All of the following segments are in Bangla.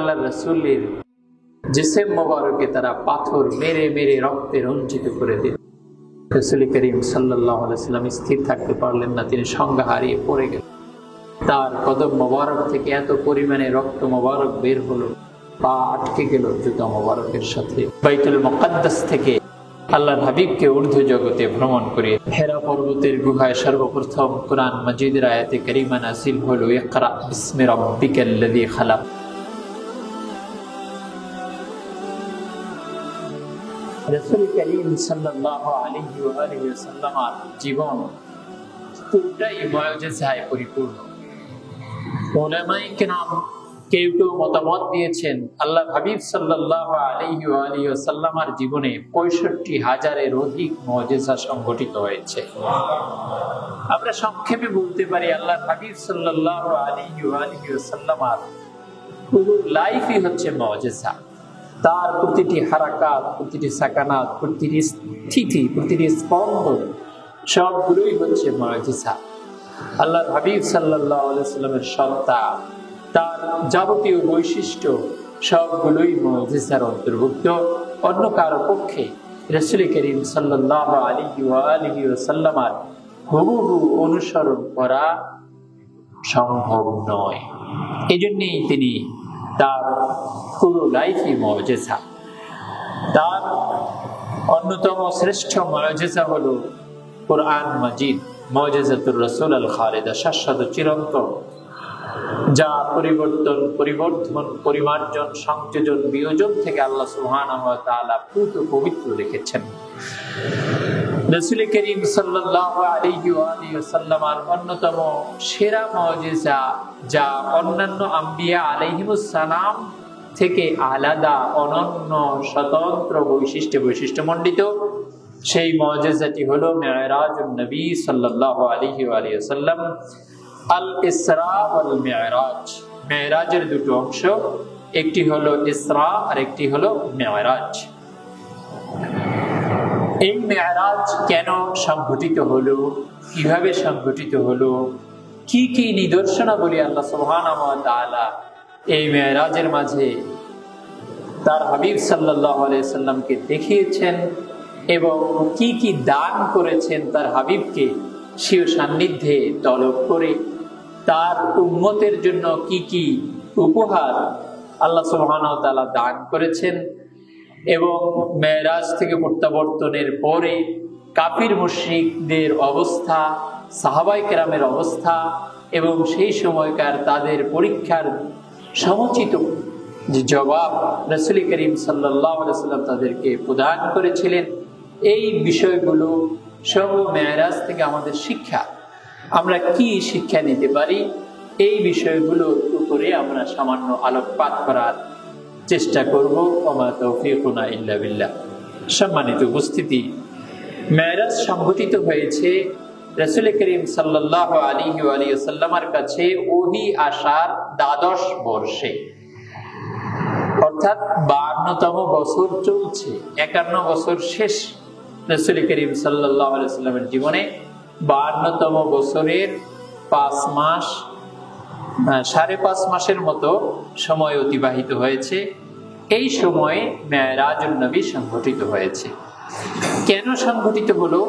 আল্লাহ রাসূলের জিসম মোবারকে তারা পাথর মেরে মেরে রক্তে রঞ্জিত করে দিল। রাসূল করিম সাল্লাল্লাহু আলাইহি ওয়াসাল্লাম স্থির থাকতে পারলেন না, তিনি সংজ্ঞা হারিয়ে পড়ে গেলেন। তার কদম মোবারক থেকে এত পরিমাণে রক্ত মোবারক বের হলো, পা আটকে গেল জুতা মোবারকের সাথে। বাইতুল মুকাদ্দাস থেকে আল্লাহর হাবিবকে ঊর্ধ্ব জগতে ভ্রমণ করে হেরা পর্বতের গুহায় সর্বপ্রথম কোরআন মাজিদের আয়াতে কারিমা নাযিল হলো, ইকরা বিসমি রাব্বিকাল্লাযী খালাক। রাসূল করিম সাল্লাল্লাহু আলাইহি ওয়া আলিহি ওয়াসাল্লামের জীবন পুরোটাই মুআজিজায় পরিপূর্ণ। উলামায়ে কেরাম কেউ কেউ মতামত দিয়েছেন আল্লাহর হাবিব সাল্লাল্লাহু আলাইহি ওয়া আলিহি ওয়াসাল্লামের জীবনে ৬৫,০০০-এর অধিক মুআজিজা সংঘটিত হয়েছে। আমরা সংক্ষেপে বলতে পারি আল্লাহর হাবিব সাল্লাল্লাহু আলাইহি ওয়া আলিহি ওয়াসাল্লামের পুরো লাইফই হচ্ছে মুআজিজা। তার প্রতিটি হারাকাত, প্রতিটি সাকানাত, প্রতিটি স্থিতি, প্রতিটি স্পন্দন সবগুলোই হচ্ছে মুআজিজা। আল্লাহর হাবিব সাল্লাল্লাহু আলাইহি ওয়াসাল্লামের সত্তা, তার যাবতীয় বৈশিষ্ট্য সবগুলোই মুআজিজার অন্তর্ভুক্ত। অন্য কারো পক্ষে রাসূল করিম সাল্লাল্লাহু আলাইহি ওয়া আলিহি ওয়াসাল্লামের হুবহু অনুসরণ করা সম্ভব নয়। এজন্যই তিনি তার পুরো লাইফই মুআজিজা। তার অন্যতম শ্রেষ্ঠ মুআজিজা হলো কোরআন মাজিদ, মুআজিজাতুর রাসূল আল খালিদা, শাশ্বত চিরন্তন, যা পরিবর্তন, পরিবর্ধন, পরিমার্জন, সংযোজন, বিয়োজন থেকে আল্লাহ সুবহানাহু ওয়া তাআলা পুত পবিত্র রেখেছেন। রাসূল করিম সাল্লাল্লাহু আলাইহি ওয়া আলিহি ওয়াসাল্লামের অন্যতম সেরা মুআজিজা, যা অন্যান্য আম্বিয়া আলাইহিমুস সালাম থেকে আলাদা, অনন্য, স্বতন্ত্র বৈশিষ্ট্যমণ্ডিত, সেই মুআজিজাটি হলো মিরাজুন নবী সাল্লাল্লাহু আলাইহি ওয়া আলিহি ওয়াসাল্লাম, আল ইসরা ওয়াল মিরাজ। মিরাজের দুটো অংশ, একটি হলো ইসরা আর একটি হলো মিরাজ। এই মিরাজ কেন সংঘটিত হলো, কিভাবে সংঘটিত হলো, কি কি নিদর্শনাবলী আল্লাহ সুবহানাহু ওয়া তাআলা এই মিরাজের মাঝে তার হাবিব সাল্লাল্লাহু আলাইহি সাল্লামকে দেখিয়েছেন এবং কি কি দান করেছেন তার হাবিবকে স্বীয় সান্নিধ্যে তলব করে, তার উম্মতের জন্য কি কি উপহার আল্লাহ সুবহানাহু ওয়া তাআলা দান করেছেন, এবং মেরাজ থেকে প্রত্যাবর্তনের পরে কাফির মুশরিকদের অবস্থা, সাহাবায়ে কেরামের অবস্থা এবং সেই সময়কার তাদের পরীক্ষার সমুচিত যে জবাব রাসূল করিম সাল্লাল্লাহু আলাইহি ওয়াসাল্লাম তাদেরকে প্রদান করেছিলেন, এই বিষয়গুলো সব মেরাজ থেকে আমাদের শিক্ষা। আমরা কি শিক্ষা নিতে পারি, এই বিষয়গুলোর উপরে আমরা সামান্য আলোকপাত করার চেষ্টা করব। ওমা তাওফীকুনা ইল্লা বিল্লাহ। সম্মানিত উপস্থিতি, মেরাজ সংঘটিত হয়েছে রাসূল করিম সাল্লাল্লাহু আলাইহি ওয়া আলিহি ওয়াসাল্লামের কাছে ওহী আসার দ্বাদশ বর্ষে, অর্থাৎ 52তম বছর চলছে, 51 বছর শেষ রাসূল করিম সাল্লাল্লাহু আলাইহি ওয়াসাল্লামের জীবনে। 52তম বছরের 5 মাস, 5.5 মাসের মতো সময় অতিবাহিত হয়েছে। এই সময়ে মিরাজুন নবী সংঘটিত হয়েছে। কেন সংঘটিত হলো,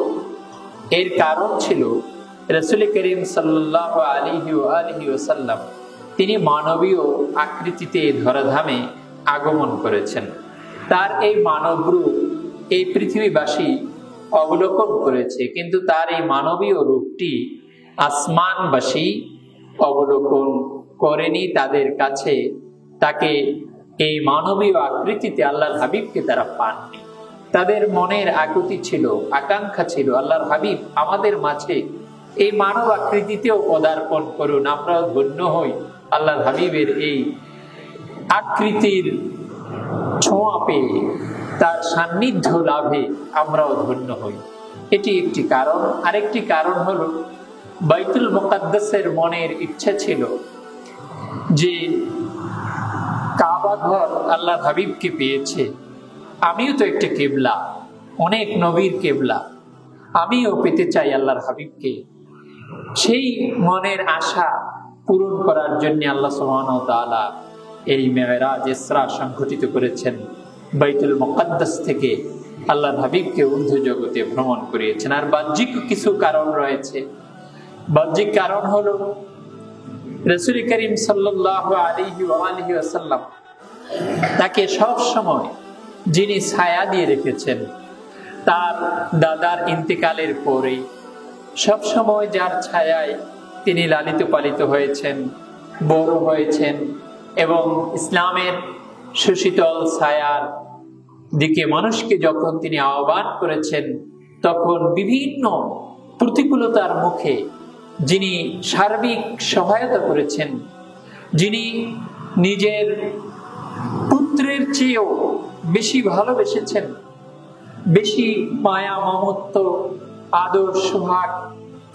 এর কারণ ছিল রাসূল করিম সাল্লাল্লাহু আলাইহি ওয়া আলিহি ওয়াসাল্লাম তিনি মানবীয় আকৃতিতে ধরাধামে আগমন করেছেন। তার এই মানব রূপ এই পৃথিবীবাসী অবলোকন করেছে, কিন্তু তার এই মানবীয় রূপটি আসমানবাসী অবলোকন করেনি। তাদের কাছে তাকে এই মানবীয় আকৃতিতে আল্লাহর হাবিবকে তারা পাননি। তাদের মনের আকুতি ছিল, আকাঙ্ক্ষা ছিল, আল্লাহর হাবিব আমাদের মাঝে এই মানব আকৃতিতেও পদার্পণ করুন, আমরাও ধন্য হই, আল্লাহর হাবিবের এই আকৃতির ছোঁয়া পেয়ে, তার সান্নিধ্য লাভে আমরাও ধন্য হই। এটি একটি কারণ। আরেকটি কারণ হলো বাইতুল মুকাদ্দাসের মনের ইচ্ছা ছিল যে কাবা ঘর আল্লাহর হাবিবকে পেয়েছে, আমিও তো একটা কিবলা, অনেক নবীর কিবলা, আমিও পেতে চাই আল্লাহর হাবিবকে। সেই মনের আশা পূরণ করার জন্য আল্লাহ সুবহানাহু ওয়া তাআলা এই মেরাজ ইসরা সংঘটিত করেছেন। বাইতুল মুকাদ্দাস থেকে আল্লাহর হাবিবকে ঊর্ধ্ব জগতে ভ্রমণ করিয়েছেন। আর বাহ্যিক কিছু কারণ রয়েছে। বাহ্যিক কারণ হলো রাসূল করিম সাল্লাল্লাহু আলাইহি ওয়াসাল্লাম তাকে সব সময় যিনি ছায়া দিয়ে রেখেছেন, তার দাদার ইন্তেকালের পরে সব সময় যার ছায়ায় তিনি লালিত পালিত হয়েছেন, বড় হয়েছেন এবং ইসলামের সুশীতল ছায়ার দিকে মানুষকে যখন তিনি আহ্বান করেছেন, তখন বিভিন্ন প্রতিকূলতার মুখে যিনি সার্বিক সহায়তা করেছেন, যিনি নিজের পুত্রের চেয়েও বেশি ভালোবেসেছেন, বেশি মায়া মমত্ব আদর সোহাগ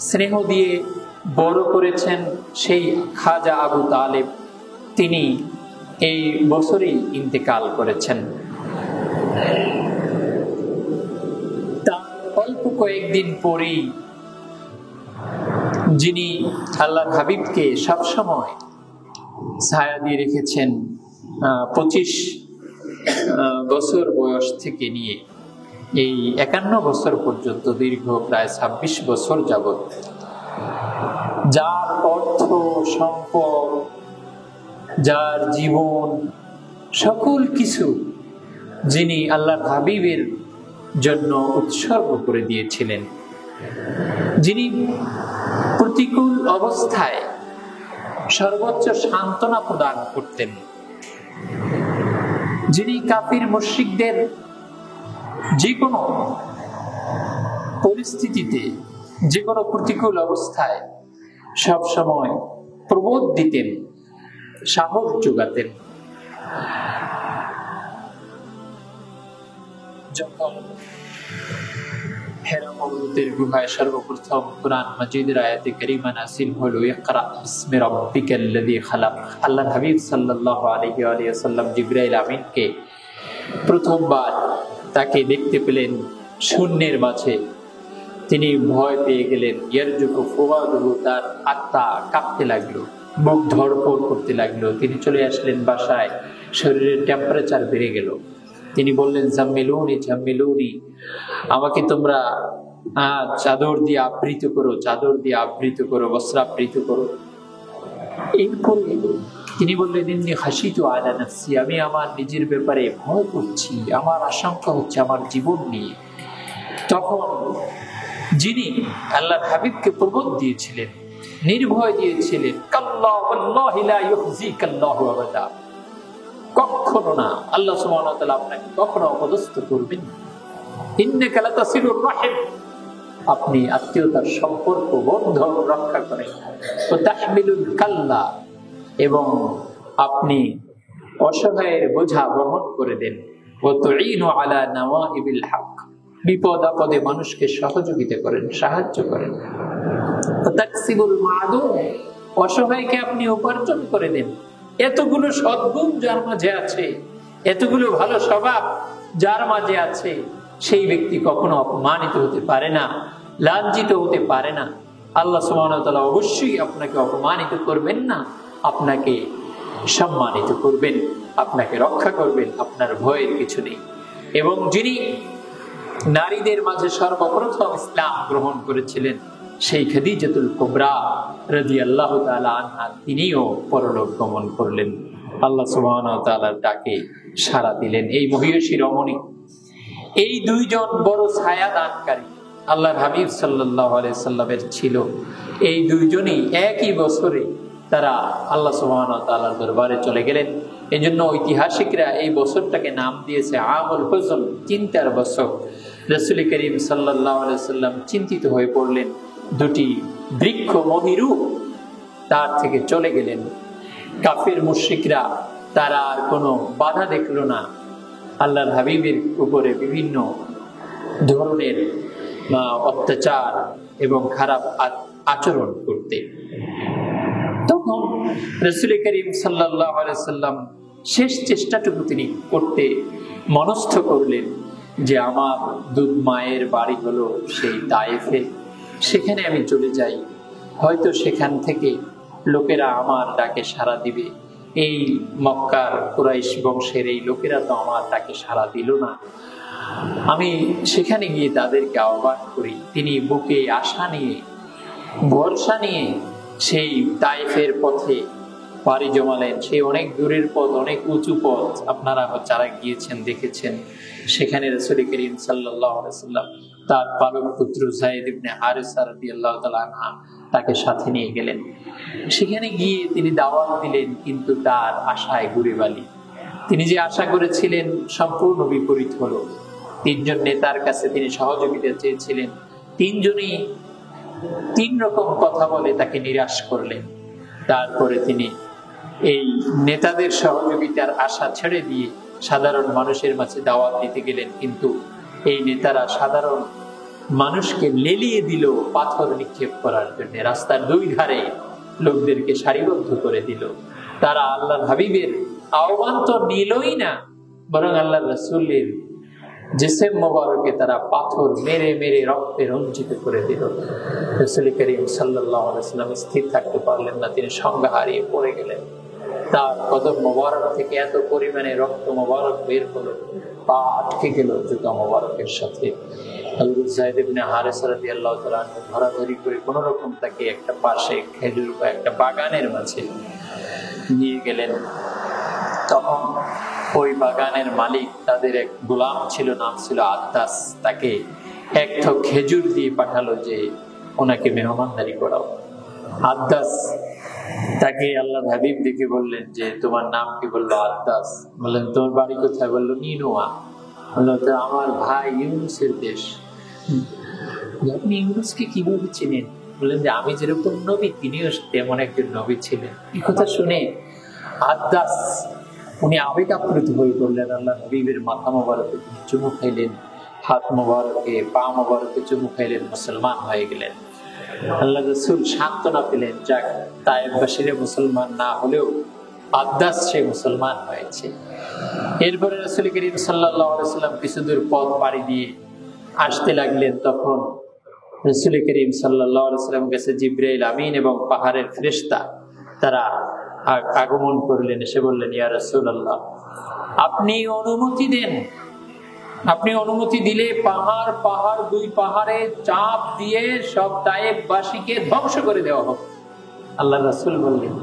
স্নেহ দিয়ে বড় করেছেন, সেই খাজা আবু তালেব তিনি এই বছরই ইন্তেকাল করেছেন। তার অল্প কয়েকদিন পরেই যিনি আল্লাহর হাবিবকে সবসময় ছায়া দিয়ে রেখেছেন, 25 বছর বয়স থেকে নিয়ে এই 51 বছর পর্যন্ত, দীর্ঘ প্রায় 26 বছর যাবত, যার অর্থ সম্পদ, যার জীবন, সকল কিছু যিনি আল্লাহর হাবিবের জন্য উৎসর্গ করে দিয়েছিলেন, যিনি প্রতিকূল অবস্থায় সর্বোচ্চ সান্ত্বনা প্রদান করতেন, যিনি কাফির মুশরিকদের যে কোনো পরিস্থিতিতে, যে কোনো প্রতিকূল অবস্থায় সব সময় প্রবোধ দিতেন, সাহস যোগাতেন। যখন হেরা পর্বতের গুহায় সর্বপ্রথম কুরআন মাজিদের আয়াতে কারিমা নাযিল হলো, ইকরা বিসমি রাব্বিকাল্লাযী খালাক, আল্লাহর হাবিব সাল্লাল্লাহু আলাইহি ওয়াসাল্লাম জিবরাইল আমিনকে প্রথমবার তাকে দেখতে পেলেন শূন্যের মাঝে। তিনি ভয় পেয়ে গেলেন। ইয়ারজুফু ফুয়াদুহু, তার আত্মা কাঁপতে লাগলো, বুক ধড়ফড় করতে লাগলো। তিনি চলে আসলেন বাসায়, শরীরের টেম্পারেচার বেড়ে গেল। তিনি বললেন, জাম্মিলুনি জাম্মিলুনি, আমাকে তোমরা চাদর দিয়ে আবৃত করো, চাদর দিয়ে আবৃত করো, বস্ত্রাবৃত করো। এরপরে তিনি বললেন, ইন্নী খাশিতু আলা নাফসি, আমি আমার নিজের ব্যাপারে ভয় করছি, আমার আশঙ্কা হচ্ছে আমার জীবন নিয়ে। তখন যিনি আল্লাহর হাবিবকে প্রবোধ দিয়েছিলেন, নির্ভয় দিয়েছিলেন, কাল্লা ওয়াল্লাহি লা ইউখজিকাল্লাহু আবাদা, কখনো না, আল্লাহ সুবহানাহু ওয়া তাআলা আপনাকে কখনো অপদস্থ করবেন না। ইন্নাকা লাতাসিলুর রাহিম, আপনি আত্মীয়তার সম্পর্ক বন্ধন রক্ষা করেন। ওয়া তাহমিলুল কাল্লা, এবং আপনি অসহায়ের বোঝা বহন করে দেন। ওয়া তুঈনু আলা নাওয়াইবিল হক, বিপদ আপদে মানুষকে সহযোগিতা করেন, সাহায্য করেন। ওয়া তাকসিবুল মা'দুম, অসহায়কে আপনি উপার্জন করে দেন। এতগুলো সদ্গুণ যার মাঝে আছে, এতগুলো ভালো স্বভাব যার মাঝে আছে, সেই ব্যক্তি কখনো অপমানিত হতে পারে না, লাঞ্ছিত হতে পারে না। আল্লাহ সুবহানাহু ওয়া তাআলা অবশ্যই আপনাকে অপমানিত করবেন না, আপনাকে সম্মানিত করবেন, আপনাকে রক্ষা করবেন, আপনার ভয়ের কিছু নেই। এবং যিনি নারীদের মাঝে সর্বপ্রথম ইসলাম গ্রহণ করেছিলেন, সেই খাদিজাতুল কুবরা রাদিয়াল্লাহু তাআলা আনহা, তিনিও পরলোক গমন করলেন। আল্লাহ সুবহানাহু ওয়া তাআলার ডাকে সাড়া দিলেন। এই মহিয়সী রমণী, এই দুইজন বড় ছায়া দানকারী আল্লাহর হাবিব সাল্লাল্লাহু আলাইহি সাল্লামের ছিল। এই দুইজনই একই বছরে তারা আল্লাহ সুবহানাহু ওয়া তাআলার দরবারে চলে গেলেন। এজন্য ঐতিহাসিকরা এই বছরটাকে নাম দিয়েছে আমুল হুজন, চিন্তার বছর। রাসূল করিম সাল্লাল্লাহু আলাইহি সাল্লাম চিন্তিত হয়ে পড়লেন। দুটি বৃক্ষ মহিরু তার থেকে চলে গেলেন। কাফির মুশরিকরা তারা আর কোনো বাধা দেখল না আল্লাহর হাবিবের উপরে বিভিন্ন ধরনের অত্যাচার এবং খারাপ আচরণ করতে। তখন রাসূল করিম সাল্লাল্লাহু আলাইহি সাল্লাম শেষ চেষ্টাটুকু তিনি করতে মনস্থ করলেন যে আমার দুধ মায়ের বাড়ি হলো সেই তায়েফে, সেখানে আমি চলে যাই, হয়তো সেখান থেকে লোকেরা আমার ডাকে সাড়া দিবে এই মক্কার কুরাইশ বংশের এই লোকেরা তো আমার তাকে সাড়া দিল না, আমি সেখানে গিয়ে তাদেরকে আহ্বান করি। তিনি বুকে আশা নিয়ে, ভরসা নিয়ে সেই তায়েফের পথে পাড়ি জমালেন। সেই অনেক দূরের পথ, অনেক উঁচু পথ, আপনারা যারা গিয়েছেন দেখেছেন। সেখানে রাসূল করিম সাল্লাল্লাহু আলাইহি ওয়াসাল্লাম তার পালক পুত্র যায়েদ ইবনে হারিসা রাদিয়াল্লাহু তাআলা আনহু তাকে সাথে নিয়ে গেলেন। সেখানে গিয়ে তিনি দাওয়াত দিলেন, কিন্তু তার আশায় গুড়ে বালি। তিনি যে আশা করেছিলেন সম্পূর্ণ বিপরীত হলো। তিনজন নেতার কাছে তিনি সহযোগিতা চেয়েছিলেন, তিনজনই তিন রকম কথা বলে তাকে নিরাশ করলেন। তারপরে তিনি এই নেতাদের সহযোগিতার আশা ছেড়ে দিয়ে সাধারণ মানুষের মাঝে দাওয়াত দিতে গেলেন, কিন্তু এই নেতারা সাধারণ মানুষকে লেলিয়ে দিল পাথর নিক্ষেপ করার জন্য। রাস্তার দুই ধারে লোকদেরকে সারিবদ্ধ করে দিল। তারা আল্লাহর হাবিবের আহ্বান তো নিলই না, বরং আল্লাহর রাসূলের জিসম মোবারকে তারা পাথর মেরে মেরে রক্তে রঞ্জিত করে দিল। রাসূল করিম সাল্লাল্লাহু আলাইহি ওয়াসাল্লাম স্থির থাকতে পারলেন না, তিনি সংজ্ঞা হারিয়ে পড়ে গেলেন। তার কদম মোবারক থেকে এত পরিমাণে রক্ত মোবারক বের হলো, পা আটকে গেল জুতা মোবারকের সাথে। হযরত যায়েদ ইবনে হারিসা রাদিয়াল্লাহু তাআলা ধরাধরি করে কোন রকম তাকে একটা পাশে খেজুর বা একটা বাগানের মাঝে নিয়ে গেলেন। তখন ওই বাগানের মালিক, তাদের এক গোলাম ছিল, নাম ছিল আদ্দাস, তাকে এক থোক খেজুর দিয়ে পাঠালো যে ওনাকে মেহমানদারি করাও। আদ্দাস তাকে আল্লাহর হাবিব দেখে বললেন যে তোমার নাম কি? বললো আদ্দাস। বললেন তোমার বাড়ি কোথায়? বললো নিনোয়া। বললো তো আমার ভাই ইউনুসের দেশ। আপনি ইউনুসকে কিভাবে চিনেন? বললেন যে আমি যেরকম নবী তিনিও তেমন একজন নবী ছিলেন। এই কথা শুনে আদ্দাস উনি আবেগ আপ্লুত হয়ে পড়লেন। আল্লাহ হাবিবের মাথা মোবারকে তিনি চুমু খাইলেন, হাত মোবারকে, পা মোবারকে চুমু খাইলেন, মুসলমান হয়ে গেলেন। আল্লাহ রাসূল সান্ত্বনা পেলেন, যাক তায়েফবাসীরা মুসলমান না হলেও আদ্দাস সে মুসলমান হয়েছে। এরপরে রাসূল করিম সাল্লাল্লাহু আলাইহি ওয়াসাল্লাম কিছু দূর পথ পাড়ি দিয়ে আসতে লাগলেন। তখন রাসূল করিম সাল্লাল্লাহু আলাইহি ওয়াসাল্লামের কাছে জিবরাইল আমিন এবং পাহাড়ের ফেরেশতা তারা আগমন করলেন। এসে বললেন, ইয়া রাসূলুল্লাহ, আপনি অনুমতি দেন, আপনি অনুমতি দিলে পাহাড় দুই পাহাড়ে চাপ দিয়ে সব তায়েফবাসীকে ধ্বংস করে দেওয়া হবে। আল্লাহ রাসূল বললেন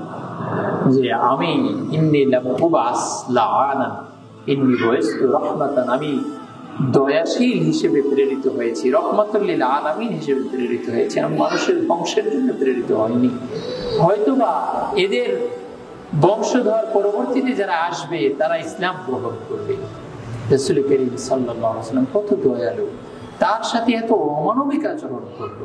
যে আমি ইন্নী লাম উবাস লাআনান ইন্নী বুইস্তু রাহমাতান, আমি দয়াশীল হিসেবে প্রেরিত হয়েছি, রহমাতুল লিল আলামিন হিসেবে প্রেরিত হয়েছি, আমি মানুষের বংশের জন্য প্রেরিত হইনি। হয়তোবা এদের বংশধর পরবর্তীতে যারা আসবে তারা ইসলাম গ্রহণ করবে। রাসূল করিম সাল্লাল্লাহু আলাইহি ওয়াসাল্লাম কত দয়ালু, তার সাথে এত অমানবিক আচরণ করলো।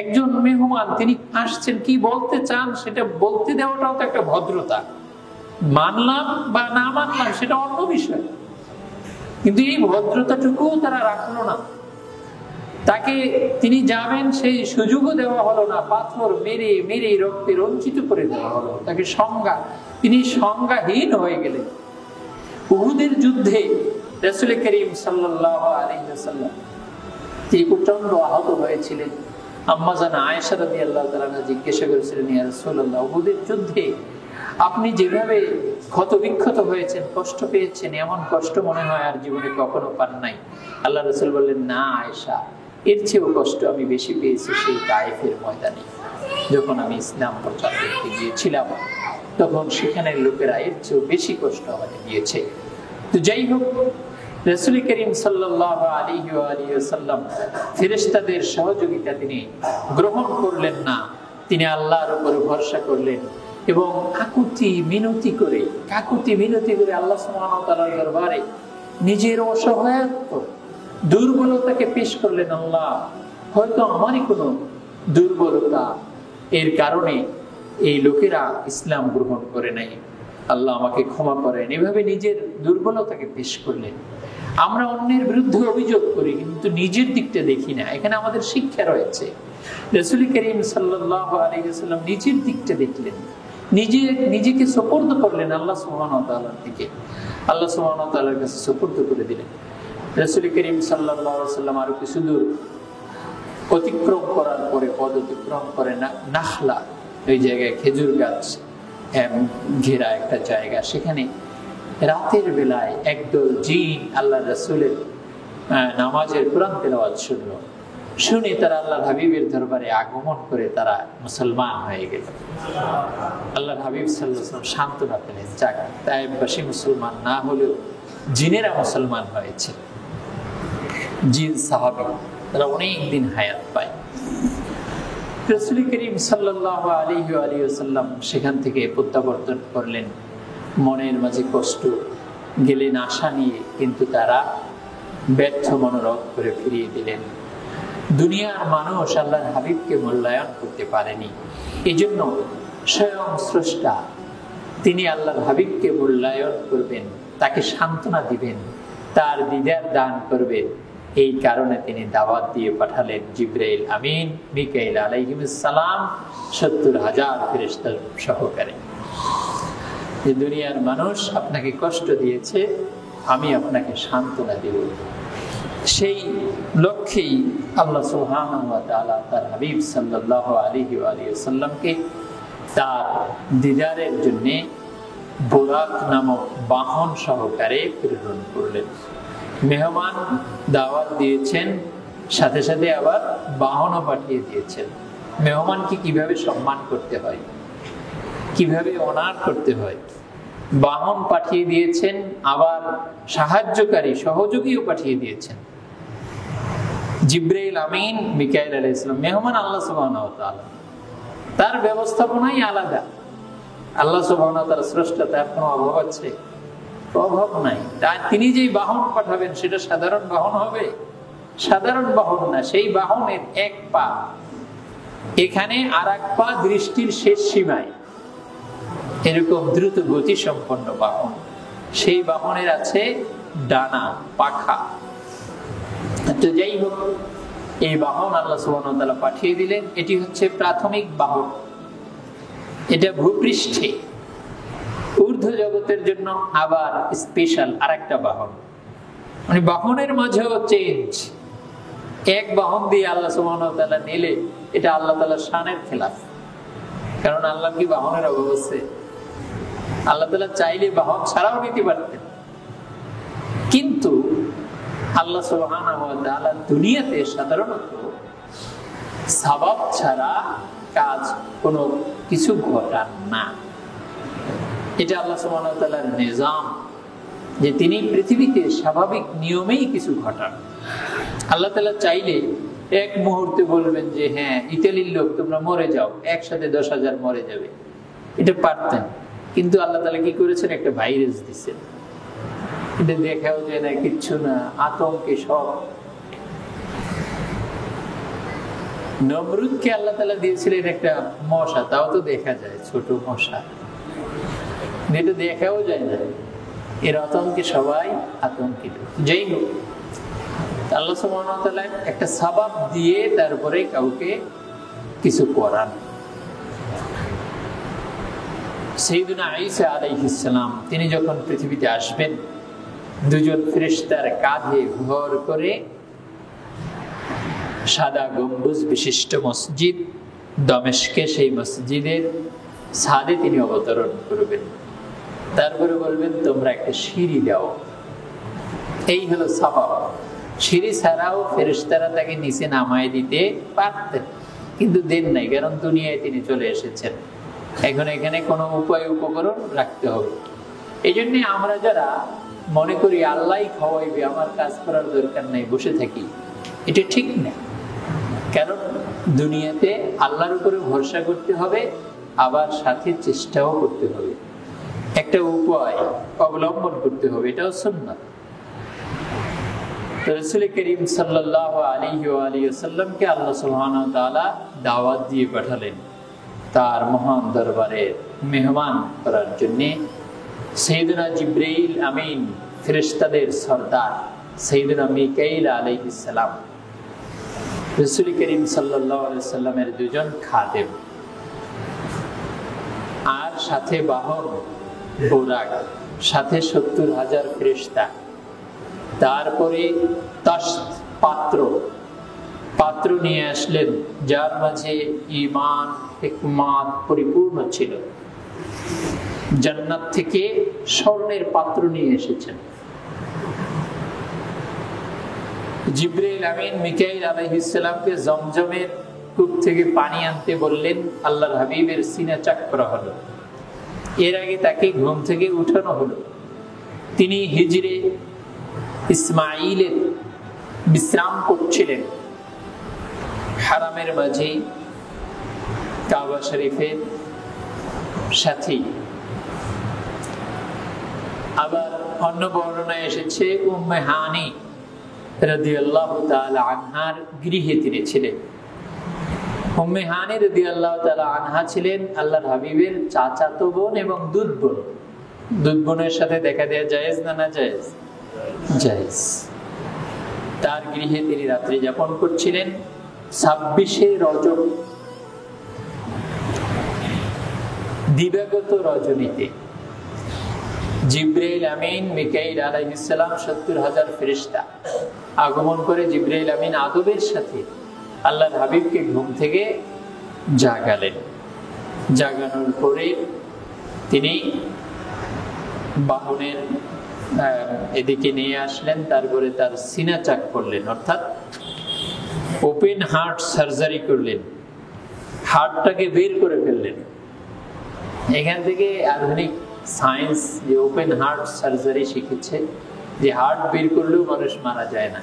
একজন মেহমান, তিনি আসছেন, কি বলতে চান সেটা বলতে দেওয়াটাও তো একটা ভদ্রতা। মানলাম বা না মানলাম সেটা অন্য বিষয়, কিন্তু এই ভদ্রতাটুকুও তারা রাখলো না। তাকে তিনি যাবেন সেই সুযোগও দেওয়া হলো না, পাথর মেরে মেরে রক্তে রঞ্জিত করে দেওয়া হলো তাকে। তিনি সংজ্ঞাহীন হয়ে গেলেন। উহুদের যুদ্ধে রাসূল করিম সাল্লাল্লাহু আলাইহি ওয়াসাল্লাম তিনি প্রচন্ড আহত হয়েছিলেন। আম্মা জান আয়েশা রাদিয়াল্লাহু তাআলা জিজ্ঞাসা করেছিলেন, ইয়া রাসূলুল্লাহ, উহুদের যুদ্ধে আপনি যেভাবে ক্ষতবিক্ষত হয়েছেন, কষ্ট পেয়েছেন, এমন কষ্ট মনে হয় আর জীবনে কখনো পান নাই। আল্লাহ রাসূল বললেন, না আয়েশা, এর চেয়েও কষ্ট আমি বেশি পেয়েছি সেই তায়েফের ময়দানে। যখন আমি ইসলাম প্রচার করতে গিয়েছিলাম তখন সেখানের লোকেরা এর চেয়েও বেশি কষ্ট আমাকে দিয়েছে। তো যাই হোক, রাসূল করিম সাল্লাল্লাহু আলাইহি ওয়াসাল্লাম ফেরেশতাদের সহযোগিতা তিনি গ্রহণ করলেন না। তিনি আল্লাহর উপর ভরসা করলেন এবং কাকুতি মিনতি করে আল্লাহ সুবহানাহু ওয়া তাআলার দরবারে নিজের অসহায়ত্ব, দুর্বলতাকে পেশ করলেন। আল্লাহ, হয়তো আমারই কোনো দুর্বলতা, এর কারণে এই লোকেরা ইসলাম গ্রহণ করে নাই, আল্লাহ আমাকে ক্ষমা করেন। এভাবে নিজের দুর্বলতাকে পেশ করলেন। আমরা অন্যের বিরুদ্ধে অভিযোগ করি কিন্তু নিজের দিকটা দেখি না। এখানে আমাদের শিক্ষা রয়েছে। রাসূল করিম সাল্লাল্লাহু আলাইহি ওয়াসাল্লাম নিজের দিকটা দেখলেন, নিজেকে সুপর্দ করলেন আল্লাহ সুবহানাহু ওয়া তাআলার দিকে। আল্লাহ সুবহানাহু ওয়া তাআলার কাছে সুপর্দ করে দিলেন। রাসূল করিম সাল্লাল্লাহু আলাইহি ওয়াসাল্লাম আরো কিছু দূর অতিক্রম করার পরে, পদ অতিক্রম করে নাখলা, ওই জায়গায় খেজুর গাছ, ঘেরা একটা জায়গা, সেখানে রাতের বেলায় একদল জিন আল্লাহ রাসূলের নামাজের কোরআন তেলাওয়াত শুনলো। শুনে তারা আল্লাহ হাবিবের দরবারে আগমন করে তারা মুসলমান হয়ে গেল। আল্লাহ হাবিব সাল্লাল্লাহু আলাইহি ওয়াসাল্লাম সান্ত্বনা পেলেন, যাক তায়েববাসী মুসলমান না হলেও জিনেরা মুসলমান হয়েছে। জিন সাহাবী তারা অনেক দিন হায়াত পায়। রাসূল করিম সাল্লাল্লাহু আলাইহি ওয়াসাল্লাম সেখান থেকে প্রত্যাবর্তন করলেন, মনের মাঝে কষ্ট, গেলেন আশা নিয়ে, কিন্তু তারা ব্যর্থ মনোরথ করে ফিরিয়ে দিলেন। দুনিয়ার মানুষ আল্লাহর হাবিবকে মূল্যায়ন করতে পারেনি, এই জন্য স্বয়ং স্রষ্টা তিনি আল্লাহর হাবিবকে মূল্যায়ন করবেন, তাকে সান্ত্বনা দিবেন, তার দিদার দান করবেন। এই কারণে তিনি দাওয়াত দিয়ে পাঠালেন জিবরাইল আমিন মিকাইল আলাইহিস সালাম ৭০,০০০ ফেরেশতা সহকারে, যে দুনিয়ার মানুষ আপনাকে কষ্ট দিয়েছে, আমি আপনাকে সান্ত্বনা দেব। সেই লক্ষ্যেই আল্লাহ সুবহানাহু ওয়া তাআলা তার হাবিব সাল্লাল্লাহু আলাইহি ওয়াসাল্লামকে তার দিদারের জন্য বুরাক নামক বাহন সহকারে প্রেরণ করলেন। মেহমান দাওয়াত দিয়েছেন, সাথে সাথে আবার বাহনও পাঠিয়ে দিয়েছেন। মেহমানকে কিভাবে সম্মান করতে হয়, কিভাবে অনার করতে হয়, বাহন পাঠিয়ে দিয়েছেন, আবার সাহায্যকারী সহযোগীও পাঠিয়ে দিয়েছেন। জিবরাইল আমিন মিকাইল আলাইহিস সালাম, মেহমান আল্লাহ সুবহানাহু ওয়া তাআলা, তার ব্যবস্থাপনাই আলাদা। আল্লাহ সুবহানাহু ওয়া তাআলা স্রষ্টা, তার কোনো অভাব আছে? অভাব নাই। তিনি যেই বাহন পাঠাবেন সেটা সাধারণ বাহন হবে? সাধারণ বাহন না, সেই বাহনের এক পা এখানে আর এক পা দৃষ্টির শেষ সীমায়, এরকম দ্রুত গতি সম্পন্ন বাহন। সেই বাহনের আছে ডানা, পাখা। তো যাই হোক, এই বাহন আল্লাহ সুবহানাহু ওয়া তাআলা পাঠিয়ে দিলেন। এটি হচ্ছে প্রাথমিক বাহন, এটা ভূপৃষ্ঠে ঊর্ধ্ব জগতের জন্য আবার স্পেশাল আরেকটা বাহন। মানে বাহনের মাঝেও চেঞ্জ। এক বাহন দিয়ে আল্লাহ সুবহানাহু ওয়া তাআলা নিলে এটা আল্লাহ তাআলার শানের খেলাফ। কারণ আল্লাহ কি বাহনের অভাব আছে? আল্লাহ তাআলা চাইলে বাহন ছাড়াও নিতে পারতেন, কিন্তু আল্লাহ সুবহানাহু ওয়া তাআলা দুনিয়াতে সাধারণত সাবাব ছাড়া কাজ কোনো কিছু ঘটান না। এটা আল্লাহ সুবহানাহু ওয়া তাআলার নিজাম, যে তিনি পৃথিবীতে স্বাভাবিক নিয়মেই কিছু ঘটান। আল্লাহ তাআলা চাইলে এক মুহূর্তে বলবেন যে হ্যাঁ, ইতালির লোক তোমরা মরে যাও, একসাথে 10,000 মরে যাবে, এটা পারতেন। কিন্তু আল্লাহ তাআলা কি করেছেন? একটা ভাইরাস দিচ্ছেন, এটা দেখাও যায় না, কিচ্ছু না, আতঙ্কে সব। নমরুদকে আল্লাহ তাআলা দিয়েছিলেন একটা মশা, তাও তো দেখা যায়, ছোট মশা, এটা দেখাও যায় না, এর আতঙ্কে সবাই আতঙ্কিত। যাই হোক, আল্লাহ সুবহানাহু ওয়া তাআলা একটা সাবাব দিয়ে তারপরে কাউকে কিছু করান। সাইয়্যিদুনা ঈসা আলাইহিস সালাম তিনি যখন পৃথিবীতে আসবেন, দুজন ফেরেশতার কাঁধে ভর করে সাদা গম্বুজ বিশিষ্ট মসজিদ দমেস্কে, সেই মসজিদের ছাদে তিনি অবতরণ করবেন। তারপরে বলবেন তোমরা একটা সিঁড়ি দাও। এই হলো সাবাব। সিঁড়ি ছাড়াও ফেরেশতারা তাকে নিচে নামায় দিতে পারতেন, কিন্তু দেন নাই, কারণ দুনিয়ায় তিনি চলে এসেছেন। এখন এখানে কোনো উপায় উপকরণ রাখতে হবে। এই জন্য আমরা যারা মনে করি আল্লাহ খাওয়াইবে, আমার কাজ করার দরকার নাই, বসে থাকি, এটা ঠিক না। কারণ দুনিয়াতে আল্লাহর উপরে ভরসা করতে হবে, আবার সাথে চেষ্টাও করতে হবে, একটা উপায় অবলম্বন করতে হবে, এটাও সুন্নাত। রাসূল করিম সাল্লাল্লাহু আলাইহি ওয়াসাল্লামকে আল্লাহ সুবহানাহু ওয়া তাআলা দাওয়াত দিয়ে পাঠালেন তার মহান দরবারে মেহমান করার জন্য। সাইয়্যিদুনা জিবরাইল আমিন, ফেরেশতাদের সরদার সাইয়্যিদুনা মিকাইল আলাইহিস সালাম, রাসূল করিম সাল্লাল্লাহু আলাইহি ওয়াসাল্লামের দুজন খাদেম, আর সাথে বাহন বুরাক, সাথে ৭০,০০০ ফেরেশতা। তারপরে তাশত, পাত্র নিয়ে আসলেন, যার মাঝে ঈমান হিকমত পরিপূর্ণ ছিল। জান্নাত থেকে স্বর্ণের পাত্র নিয়ে এসেছেন। জিবরাইল আমিন মিকাইল আলাইহিস সালামকে জমজমের কূপ থেকে পানি আনতে বললেন, আল্লাহর হাবিবের সিনা চাক করা হলো। এর আগে তাকে ঘুম থেকে উঠানো হলো। তিনি হিজরে ইসমাইলের বিশ্রাম করছিলেন হারামের মাঝে, কাবা শরীফের সাথে। আবার অন্য বর্ণনায় এসেছে উম্মে হানি রাদিয়াল্লাহু তাআলা আনহার গৃহে তিনি ছিলেন। উম্মে হানি রাদিয়াল্লাহু তাআলা আনহা ছিলেন আল্লাহর হাবিবের চাচাতো বোন এবং দুধ বোন। দুধ বোনের সাথে দেখা দেয়া জায়েজ না না জায়েজ? জায়েজ। তার গৃহে তিনি রাত্রি যাপন করছিলেন। 26শে রজব দিবাগত রজনীতে জিবরাইল আমিন মিকাইল আলাইহিস সালাম 70,000 ফেরেশতা আগমন করে জিবরাইল আমিন আদবের সাথে আল্লাহর হাবিবকে ঘুম থেকে জাগালেন। জাগানোর পরে তিনি বাহনের এদিকে নিয়ে আসলেন, তারপরে তার সিনা চাক করলেন, অর্থাৎ ওপেন হার্ট সার্জারি করলেন, হার্টটাকে বের করে ফেললেন। এখান থেকে আধুনিক সায়েন্স যে ওপেন হার্ট সার্জারি শিখেছে, যে হার্ট বের করলেও মানুষ মারা যায় না।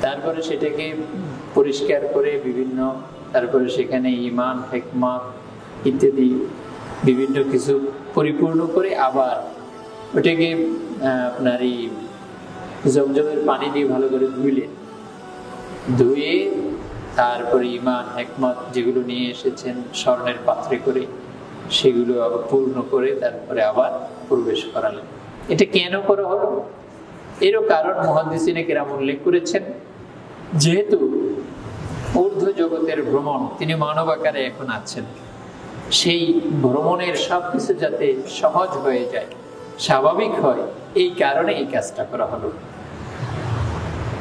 তারপরে সেটাকে পরিষ্কার করে বিভিন্ন, তারপরে সেখানে ঈমান, হিকমত ইত্যাদি বিভিন্ন কিছু পরিপূর্ণ করে আবার ওটাকে আপনার এই জমজমের পানি দিয়ে ভালো করে ধুইলেন। ধুয়ে তারপরে ঈমান, হিকমত যেগুলো নিয়ে এসেছেন স্বর্ণের পাত্রে করে, সেগুলো আবার পূর্ণ করে তারপরে আবার প্রবেশ করালেন। এটা কেন করা হলো? এরও কারণ মুহাদ্দিসিনে কেরাম উল্লেখ করেছেন। যেহেতু ঊর্ধ্ব জগতের ভ্রমণ, তিনি মানব আকারে এখন আছেন, সেই ভ্রমণের সবকিছু যাতে সহজ হয়ে যায়, স্বাভাবিক হয়, এই কারণে এই কাজটা করা হলো।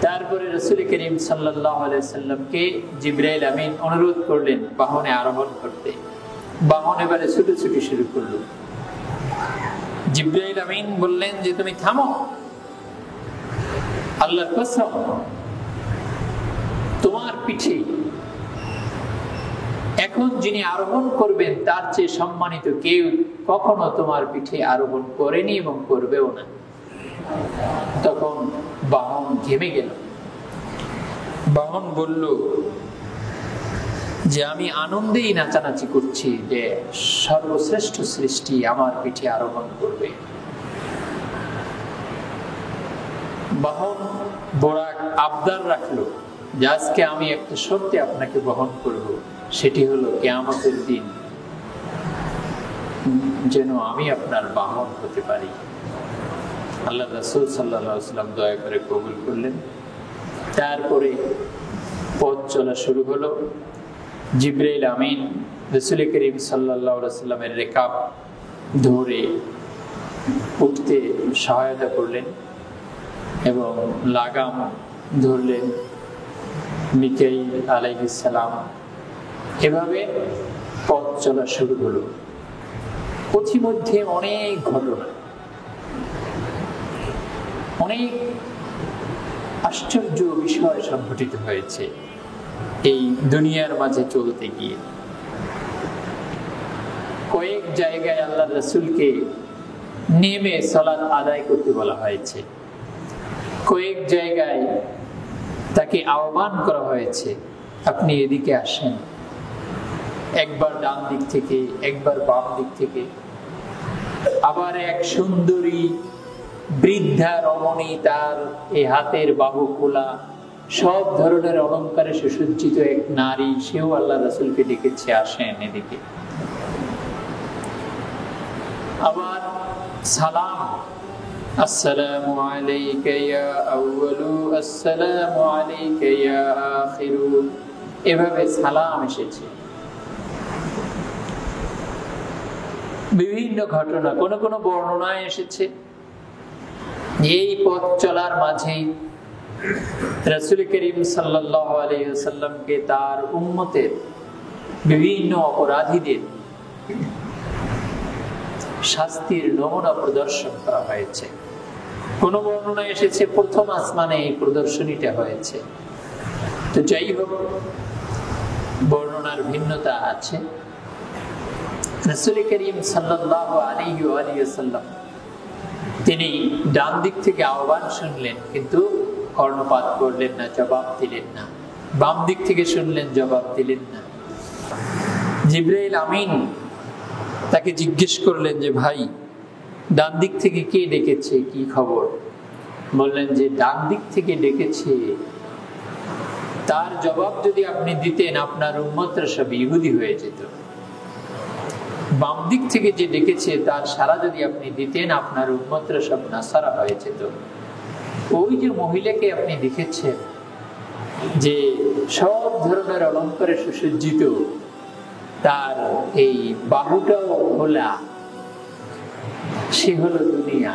তারপরে রাসূল করিম সাল্লাল্লাহু আলাইহি সাল্লামকে জিবরাইল আমিন অনুরোধ করলেন বাহনে আরোহণ করতে। বাহন এবারে ছুটোছুটি শুরু করলো। জিবরাইল আমিন বললেন যে তুমি থামো, আল্লাহর কসম তোমার পিঠে এখন যিনি আরোহণ করবেন তার চেয়ে সম্মানিত কেউ কখনো তোমার পিঠে আরোহণ করেনি এবং করবেও না। তখন বাহন ঘেমে গেল। বাহন বলল যে আমি আনন্দেই নাচানাচি করছি যে সর্বশ্রেষ্ঠ সৃষ্টি আমার পিঠে আরোহণ করবে। বাহন বোরাক আবদার রাখলো যে আজকে আমি একটা শর্তে আপনাকে বহন করব, সেটি হলো কিয়ামতের দিন যেন আমি আপনার বাহন হতে পারি। আল্লাহ রাসূল সাল্লাল্লাহু আলাইহি ওয়াসাল্লাম দয়া করে কবুল করলেন। তারপরে পথ চলা শুরু হলো। জিবরাইল আমিন রাসূল করিম সাল্লাল্লাহু আলাইহি ওয়াসাল্লামের রেকাব ধরে উঠতে সহায়তা করলেন এবং লাগাম ধরলেন মিকাইল আলাইহিস সালাম। এভাবে পথ চলা শুরু হলো। পথিমধ্যে অনেক ঘটনা, অনেক আশ্চর্য বিষয় সংঘটিত হয়েছে এই দুনিয়ার মাঝে চলতে গিয়ে। কয়েক জায়গায় আল্লাহ রাসূলকে নেমে সালাত আদায় করতে বলা হয়েছে, কয়েক জায়গায় তাকে আহ্বান করা হয়েছে আপনি এদিকে আসেন, একবার ডান দিক থেকে একবার বাম দিক থেকে। আবার এক সুন্দরী বৃদ্ধা রমণী, তার এই হাতের বাহু খোলা, সব ধরনের অলঙ্কারে সুসজ্জিত এক নারী, সেও আল্লাহ রাসূলকে ডেকেছে আসেন এদিকে। আবার সালাম, আসসালামু আলাইকা ইয়া আউয়ালু আসসালামু আলাইকা ইয়া আখিরু, এভাবে সালাম এসেছে। বিভিন্ন ঘটনা, কোন কোন বর্ণনায় এসেছে এই পথ চলার মাঝে রাসূল করিম সাল্লাল্লাহু আলাইহি ওয়াসাল্লামকে তার উম্মতের বিভিন্ন অপরাধীদের শাস্তির নমুনা প্রদর্শন করা হয়েছে। কোন বর্ণনা এসেছে প্রথম আসমানে এই প্রদর্শনীটা হয়েছে। তো যাই হোক, বর্ণনার ভিন্নতা আছে। রাসূল করিম সাল্লাল্লাহু আলাইহি ওয়াসাল্লাম তিনি ডান দিক থেকে আহ্বান শুনলেন, কিন্তু কর্ণপাত করলেন না, জবাব দিলেন না। বাম দিক থেকে শুনলেন, জবাব দিলেন না। জিবরাইল আমিন তাকে জিজ্ঞেস করলেন যে ভাই, ডান দিক থেকে কে ডেকেছে, কি খবর? বললেন যে ডান দিক থেকে ডেকেছে, তার জবাব যদি আপনি দিতেন আপনার উম্মতরা সব ইহুদি হয়ে যেত। বাম দিক থেকে যে ডেকেছে তার সারা যদি আপনি দিতেন আপনার উম্মতরা সব নাসারা হয়ে যেত। ওই যে মহিলাকে আপনি দেখেছেন যে সব ধরনের অলঙ্কারে সুসজ্জিত, তার এই বাহুটাও খোলা, সে হলো দুনিয়া।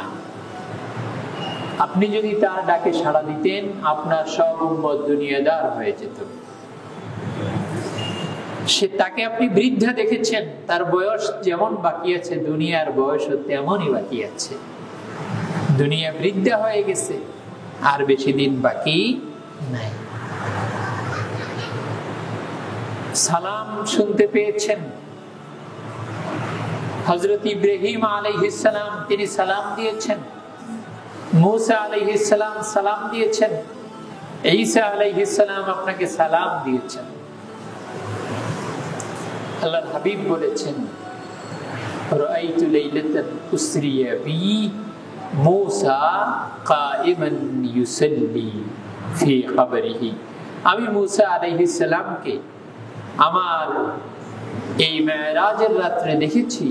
আপনি যদি তার ডাকে সাড়া দিতেন আপনার সব উম্মত দুনিয়াদার হয়ে যেত। সে তাকে আপনি বৃদ্ধা দেখেছেন, তার বয়স যেমন বাকি আছে দুনিয়ার বয়সও তেমনই বাকি আছে। দুনিয়া বৃদ্ধা হয়ে গেছে, আর বেশি দিন বাকি নাই। সালাম শুনতে পেয়েছেন হযরত ইব্রাহিম আলাইহিস সালাম, তিনি সালাম দিয়েছেন। মুসা আলাইহিস সালাম সালাম দিয়েছেন। ঈসা আলাইহিস সালাম আপনাকে সালাম দিয়েছেন। আল্লাহর হাবিব বলেছেন, রাআইতু লাইলাতান উসরিয়া বি মুসা কাইমান ইউসাল্লি ফি কবরিহি। আমি মুসা আলাইহিস সালামকে আমার এই মেরাজের রাত্রে দেখেছি,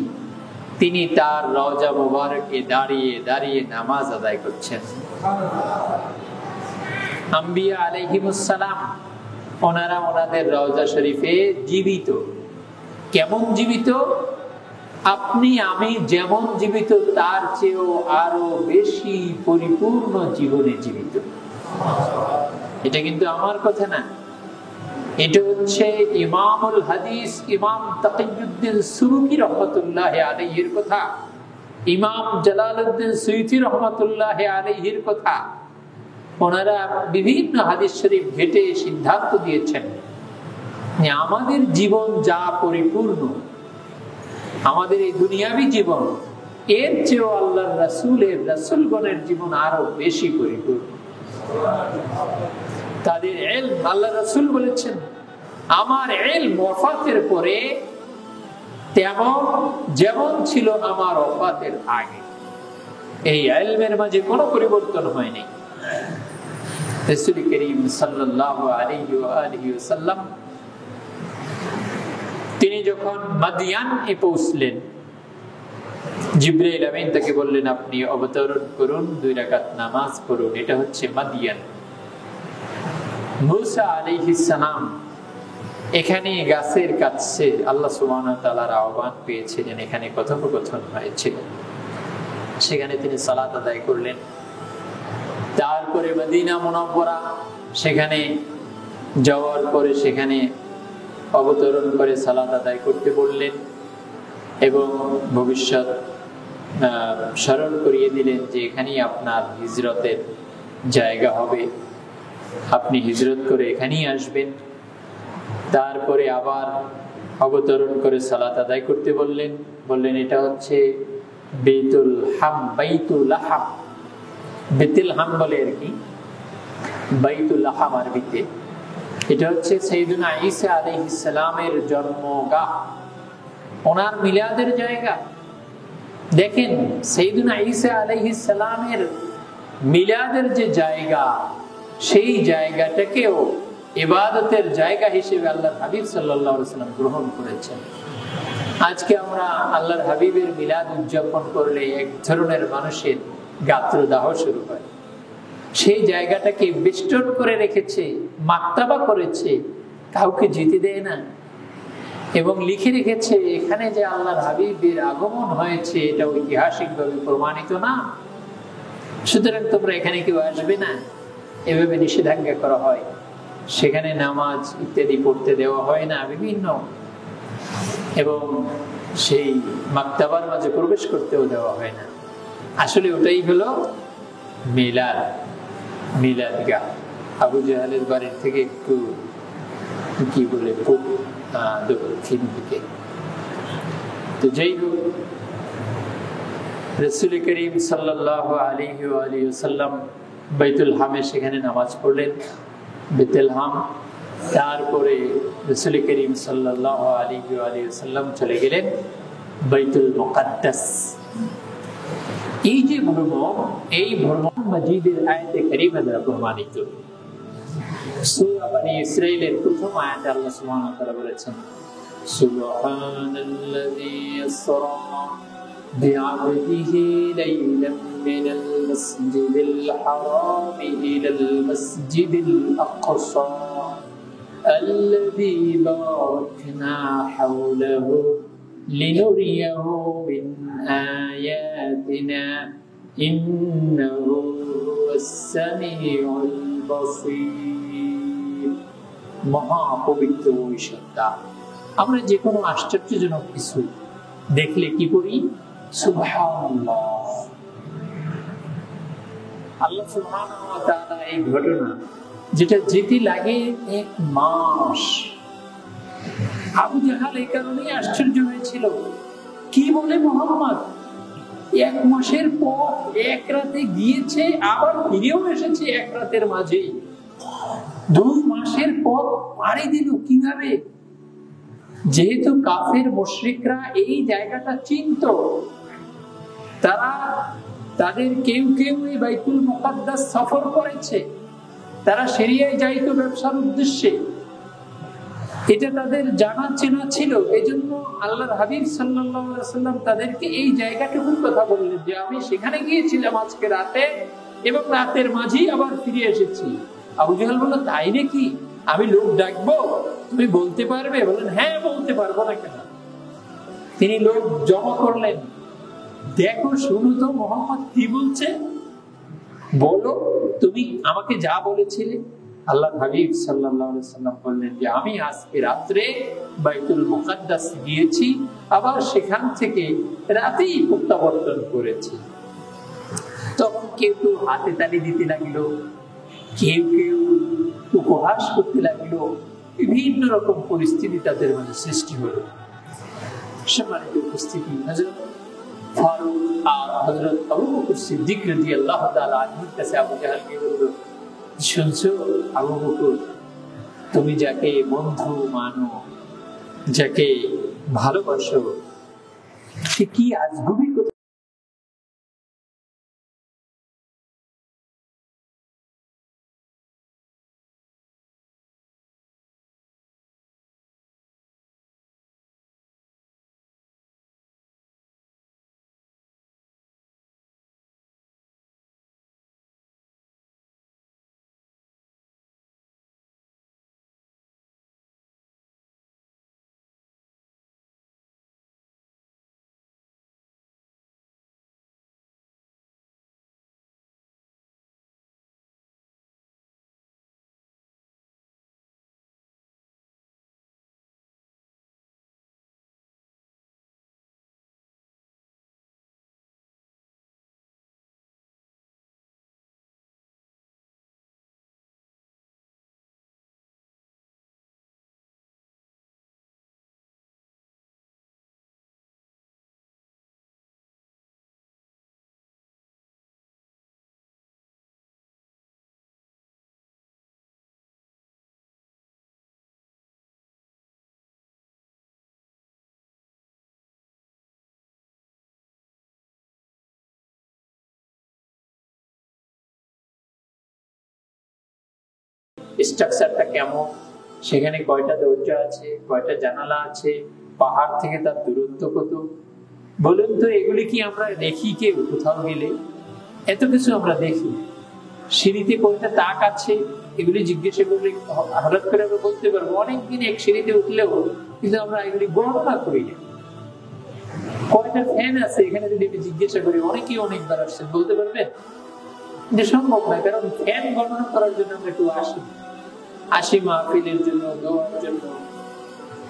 তিনি তার রওজা মুবারকে দাঁড়িয়ে দাঁড়িয়ে নামাজ আদায় করছেন। আম্বিয়া আলাইহিমুস সালাম ওনারা ওনাদের রওজা শরীফে জীবিত। কেমন জীবিত? আপনি আমি যেমন জীবিত তার চেয়েও আরো বেশি পরিপূর্ণ জীবনে জীবিত। এটা কিন্তু আমার কথা না, এটা হচ্ছে ইমামুল হাদিস ইমাম তাকিউদ্দিন সুবকি রহমাতুল্লাহ আলাইহির কথা, ইমাম জালালউদ্দিন সুয়ুতি রহমাতুল্লাহ আলাইহির কথা। ওনারা বিভিন্ন হাদিস শরীফ ঘেটে সিদ্ধান্ত দিয়েছেন যে আমাদের জীবন যা পরিপূর্ণ, আমাদের এই দুনিয়াবী জীবন, এর চেয়েও আল্লাহর রাসূলগণের জীবন আরো বেশি পরিপূর্ণ। তাদের ইলম, আল্লাহ রাসূল বলেছেন আমার ইলম ওয়াফাতের পরে যেমন ছিল আমার ওয়াফাতের আগে। এই ইলমের মাঝে কোনো পরিবর্তন হয়নি। রাসূল করিম সাল্লাল্লাহু আলাইহি ওয়াসাল্লাম তিনি যখন মাদিয়ানে পৌঁছলেন, জিবরাইল আমিন তাকে বললেন আপনি অবতরণ করুন, 2 রাকাত নামাজ পড়ুন। এটা হচ্ছে মাদিয়ান। মুসা আলাইহিস সালাম এখানে গাছের কাছে আল্লাহ সুবহানাহু ওয়া তাআলার আহ্বান পেয়েছিলেন, এখানে কথোপকথন হয়েছিল, সেখানে তিনি সালাত আদায় করলেন। তারপরে মদিনা মুনাওয়ারা সেখানে যাওয়ার পরে সেখানে অবতরণ করে সালাত আদায় করতে বললেন এবং ভবিষ্যৎ স্মরণ করিয়ে দিলেন যে এখানেই আপনার হিজরতের জায়গা হবে, আপনি হিজরত করে এখানেই আসবেন। তারপরে আবার অবতরণ করে সালাত আদায় করতে বললেন এটা হচ্ছে বেতুল হাম, বাইতুল লাহাম। বেতুল হাম বলে আর কি, বাইতুল লাহাম আরবিতে। এটা হচ্ছে সাইয়েদুনা ঈসা আলাইহিস সালামের জন্মগাহ, ওনার মিলাদের জায়গা। দেখেন সাইয়েদুনা ঈসা আলাইহিস সালামের মিলাদের যে জায়গা, সেই জায়গাটাকেও ইবাদতের জায়গা হিসেবে আল্লাহর হাবিব সাল্লাল্লাহু আলাইহি ওয়াসাল্লাম গ্রহণ করেছেন। আজকে আমরা আল্লাহর হাবিবের মিলাদ উদযাপন করলে এক ধরনের মানুষের গাত্রদাহ শুরু হয়। সেই জায়গাটাকে বেষ্টন করে রেখেছে, মাক্তাবা করেছে, কাউকে যেতে দেয় না, এবং লিখে রেখেছে এখানে যে আল্লাহর হাবিবের আগমন হয়েছে এটা ঐতিহাসিকভাবে প্রমাণিত না, সুতরাং তোমরা এখানে কেউ আসবে না, এভাবে নিষেধাজ্ঞা করা হয়। সেখানে নামাজ ইত্যাদি পড়তে দেওয়া হয় না বিভিন্ন, এবং সেই মাকতাবার মাঝে প্রবেশ করতেও দেওয়া হয় না। আসলে ওটাই হলো মিলাদগাহ। আবু জাহেলের বাড়ির থেকে একটু কি বলে দক্ষিণ দিকে। তো যাই হোক, রাসূল করিম সাল্লাল্লাহু আলাইহি ওয়াসাল্লাম বাইতুল হামে সেখানে নামাজ পড়লেন, বেতেলহাম। তারপরে রাসূল করিম সাল্লাল্লাহু আলাইহি ওয়াসাল্লাম চলে গেলেন বাইতুল মুকাদ্দাস। এই যে ভ্রমণ, এই ভ্রমণ মাজিদের আয়াতে কারিমা দ্বারা প্রমাণিত। সূরা বনী ইসরাঈলের প্রথম আয়াতে আল্লাহ সুবহানাহু ওয়া তাআলা বলেছেন, সুবহানাল্লাযী ইসরা বিআবদিহি লাইলাম মিনাল মাসজিদিল হারাম ইলাল মাসজিদিল আকসা আল্লাযী বারাকনা হাওলাহু লিনুরিয়াহু মিন আয়াতিনা ইন্নাহু হুয়াস সামিউল বাসীর। মহা পবিত্র ওই সত্তা। আমরা যে কোনো আশ্চর্যজনক কিছু দেখলে কি করি? সুবহানাল্লাহ। আল্লাহ সুবহানাহু ওয়া তাআলা এই ঘটনা, যেটা যেতে লাগে 1 মাস, আবু জাহাল এই কারণে আশ্চর্য হয়েছিল। কি বলে মুহাম্মদ 1 মাসের পর 1 রাতে গিয়েছে, আবার ফিরেও এসেছে 1 রাতের মাঝেই। 2 মাসের পর পাড়ি দিল কিভাবে? যেহেতু কাফের মুশরিকরা এই জায়গাটা চিনত, তারা তাদের কেউ কেউ এই বাইতুল মুকাদ্দাস সফর করেছে, তারা সিরিয়ায় যাইতো ব্যবসার উদ্দেশ্যে, এটা তাদের জানা চেনা ছিল। এজন্য আল্লাহর হাবিব সাল্লাল্লাহু আলাইহি ওয়াসাল্লাম তাদেরকে এই জায়গাটুকুর কথা বললেন যে আমি সেখানে গিয়েছিলাম আজকে রাতে এবং রাতের মাঝেই আবার ফিরে এসেছি। আবু জাহেল বলল, তাই নাকি? আমি লোক ডাকবো, তুমি বলতে পারবে? বলেন, হ্যাঁ বলতে পারবো না কেন। তিনি লোক জমা করলেন, দেখো শুনো তো মুহাম্মদ কি বলছে, বলো তুমি আমাকে যা বলেছিলে। আল্লাহর হাবিব সাল্লাল্লাহু আলাইহি ওয়াসাল্লাম বললেন যে আমি আজকে রাতে বাইতুল মুকাদ্দাস গিয়েছি, আবার সেখান থেকে রাতেই প্রত্যাবর্তন করেছি। তখন কেউ কেউ হাতে তালি দিতে লাগলো, কেউ কেউ উপহাস করতে লাগলো, বিভিন্ন রকম পরিস্থিতি তাদের মাঝে সৃষ্টি হলো। সম্মানিত উপস্থিতি, হযরত ফারুক আর হযরত আবু বকর সিদ্দিক রাদিয়াল্লাহু তাআলা আনহুর কাছে আবু জাহেলকে বলল, শুনছো আবু বকর, তুমি যাকে বন্ধু মানো, যাকে ভালোবাসো, সে কি আজগুবি কথা স্ট্রাকচারটা কেমন, সেখানে কয়টা দরজা আছে, কয়টা জানালা আছে, পাহাড় থেকে তার দূরত্ব কত। বলুন তো, এগুলি কি আমরা দেখি কেউ কোথাও গেলে? এত কিছু আমরা দেখি। সিঁড়িতে কয়টা তাক আছে, এগুলি জিজ্ঞাসা করলে হঠাৎ করে আমরা বলতে পারবো। অনেকদিন এক সিঁড়িতে উঠলেও কিন্তু আমরা এগুলি গণনা করি না। কয়টা ফ্যান আছে এখানে যদি জিজ্ঞাসা করি, অনেকেই অনেকবার আসছে, বলতে পারবেন? যে সম্ভব না, কারণ ফ্যান গণনা করার জন্য আমরা একটু আসি মাহফিলের জন্য, দোয়ার জন্য।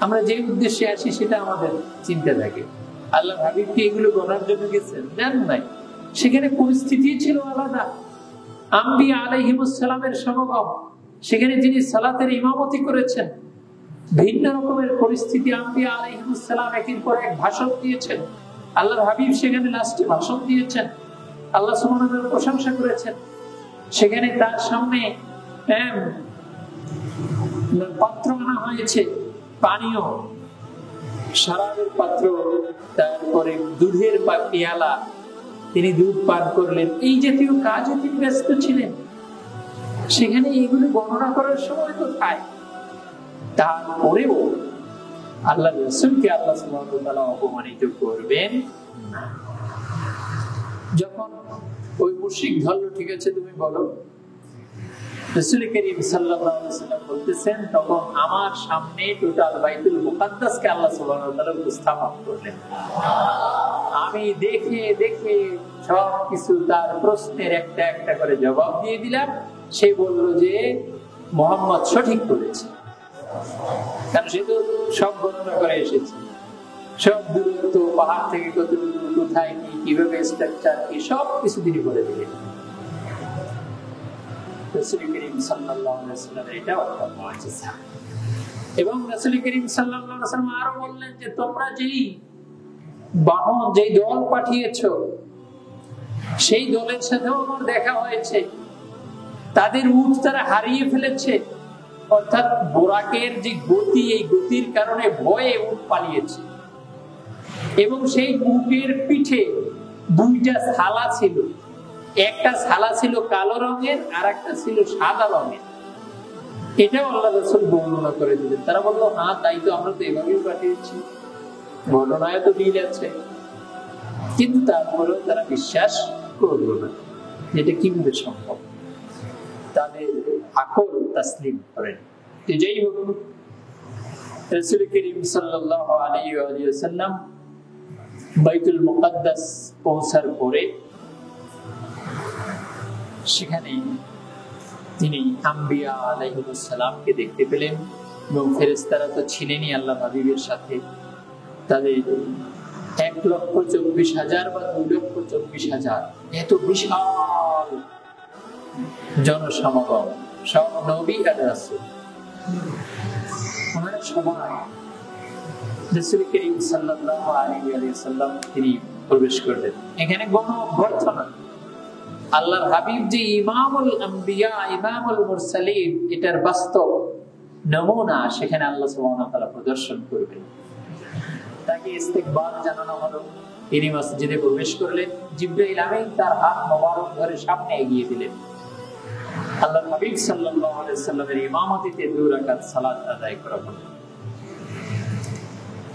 আমরা যে উদ্দেশ্যে আসি সেটা আমাদের চিন্তা থাকে। আল্লাহ হাবিবকে এগুলো গণার জন্য গেছেন? জান নাই। সেখানে পরিস্থিতি ছিল আলাদা। আম্বিয়া আলাইহিমুস সালামের সমাগম, সেখানে যিনি সালাতের ইমামতি করেছেন, ভিন্ন রকমের পরিস্থিতি। আম্বিয়া আলাইহিমুস সালাম একের পর এক ভাষণ দিয়েছেন, আল্লাহর হাবিব সেখানে লাস্টে ভাষণ দিয়েছেন, আল্লাহ সুবহানাহু ওয়া তাআলা প্রশংসা করেছেন। সেখানে তার সামনে পাত্র আনা হয়েছে, পানীয়, শরাবের পাত্র, তারপরে দুধের পেয়ালা, তিনি দুধ পান করলেন। এই জাতীয় কাজে তিনি ব্যস্ত ছিলেন। সেখানে এইগুলো বর্ণনা করার সময় কোথায়? তারপরেও আল্লাহ রাসূলকে আল্লাহ সুবহানাহু ওয়া তাআলা অপমানিত করবেন না। যখন ওই মুশরিক ধরল, ঠিক আছে তুমি বলো, রাসূল করিম সাল্লাল্লাহু আলাইহি ওয়াসাল্লাম বলতেছেন, তখন আমার সামনে টোটাল বাইতুল মুকাদ্দাসকে আল্লাহ সুবহানাহু ওয়া তাআলা উপস্থাপন করলেন। আমি দেখে দেখে সব কিছু তার প্রশ্নের একটা একটা করে জবাব দিয়ে দিলাম। সে বলল যে মুহাম্মদ সঠিক বলেছে, কারণ সে তো সব বর্ণনা করে এসেছে, সব দূরত্ব, পাহাড় থেকে কত দূর, কোথায় কি, কিভাবে স্ট্রাকচার কি, সব কিছু তিনি বলে দিলেন। রাসূল করিম সাল্লাল্লাহু আলাইহি ওয়াসাল্লামের এটা একটা মুআজিজা। এবং রাসূল করিম সাল্লাল্লাহু আলাইহি ওয়াসাল্লাম আরো বললেন যে তোমরা যেই বাহন, যেই দল পাঠিয়েছো, সেই দলের সাথেও আমার দেখা হয়েছে। তাদের উট তারা হারিয়ে ফেলেছে, অর্থাৎ বোরাকের যে গতি, এই গতির কারণে ভয়ে উট পালিয়েছে। এবং সেই উটের পিঠে দুইটা ছালা ছিল, একটা ছালা ছিল কালো রঙের আর একটা ছিল সাদা রঙের। এটাও আল্লাহ রাসূল বর্ণনা করে দিলেন। তারা বললো, হ্যাঁ তাই তো, আমরা তো এভাবেই পাঠিয়েছি, ঘটনায় তো মিল আছে। কিন্তু তারপরেও তারা বিশ্বাস করলো না, যেটা কিভাবে সম্ভব, তাদের আকল তাসলিম করেন। যাই হোক, রাসূল করিম সাল্লাল্লাহু আলাইহি ওয়াসাল্লাম বাইতুল মুকাদ্দাস পৌঁছার পরে সেখানে তিনি আম্বিয়া আলাইহিস সালামকে দেখতে পেলেন। এবং ফেরেশতারা তো ছিলেনই আল্লাহ হাবিবের সাথে। তাদের 1,24,000 বা 2,24,000, এত বিশাল জনসমাগম, সব নবী আর রাসূল। ওনারা সবাই রাসূল করিম সাল্লাল্লাহু আলাইহি ওয়াসাল্লাম তিনি প্রবেশ করলেন। এখানে কোনো অভ্যর্থনা, আল্লাহর হাবিব যে ইমামুল আম্বিয়া, ইমামুল মুরসালিন, এটার বাস্তব নমুনা সেখানে আল্লাহ সুবহানাহু ওয়া তাআলা প্রদর্শন করবেন। তাকে ইস্তিকবাল জানানো হলো। তিনি মসজিদে প্রবেশ করলেন। জিবরাইল আমিন তার হাত মোবারক ধরে সামনে এগিয়ে দিলেন। আল্লাহর হাবিব সাল্লাল্লাহু আলাইহি ওয়াসাল্লামের ইমামতিতে 2 রাকাত সালাত আদায় করা হলো।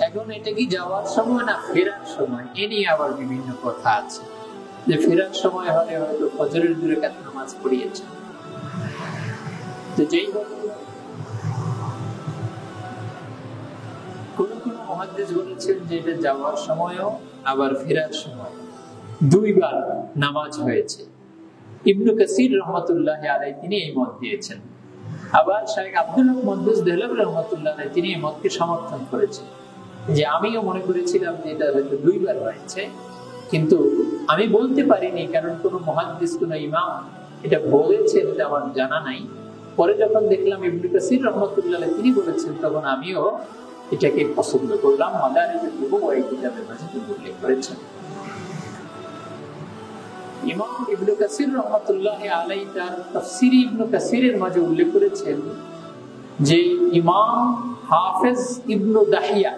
এখন এটা কি যাওয়ার সময় না ফেরার সময়? এ নিয়ে আবার বিভিন্ন কথা আছে, যে ফেরার সময় হলে হয়তো ফজরের 2 রাকাত নামাজ পড়িয়েছে। তো যেই হোক, কোন কোন মুহাদ্দিস বলেছেন যে এটা যাওয়ার সময়ও আবার ফেরার সময় 2 বার নামাজ হয়েছে। ইবনে কাসির রাহমাতুল্লাহি আলাইহি তিনি এই মত দিয়েছেন। আবার শাইখ আব্দুল হক মুহাদ্দিস দেহলভী রাহমাতুল্লাহি আলাইহি তিনি এই মতকে সমর্থন করেছেন, যে আমিও মনে করেছিলাম যে এটা হয়তো 2 বার হয়েছে, কিন্তু আমি বলতে পারিনি, কারণ কোন মুহাদ্দিস, কোন ইমাম এটা বলেছেন এটা আমার জানা নাই। পরে যখন দেখলাম ইবনে কাসির রাহমাতুল্লাহি আলাইহি তিনি বলেছেন, তখন আমিও এটাকে পছন্দ করলাম। মাদারিজুন নুবুওয়া এই কিতাবের মাঝে তিনি উল্লেখ করেছেন। ইমাম ইবনে কাসির রাহমাতুল্লাহি আলাইহি তার তাফসীর ইবনে কাসিরের মাঝে উল্লেখ করেছেন যে ইমাম হাফেজ ইবনে দাহিয়া,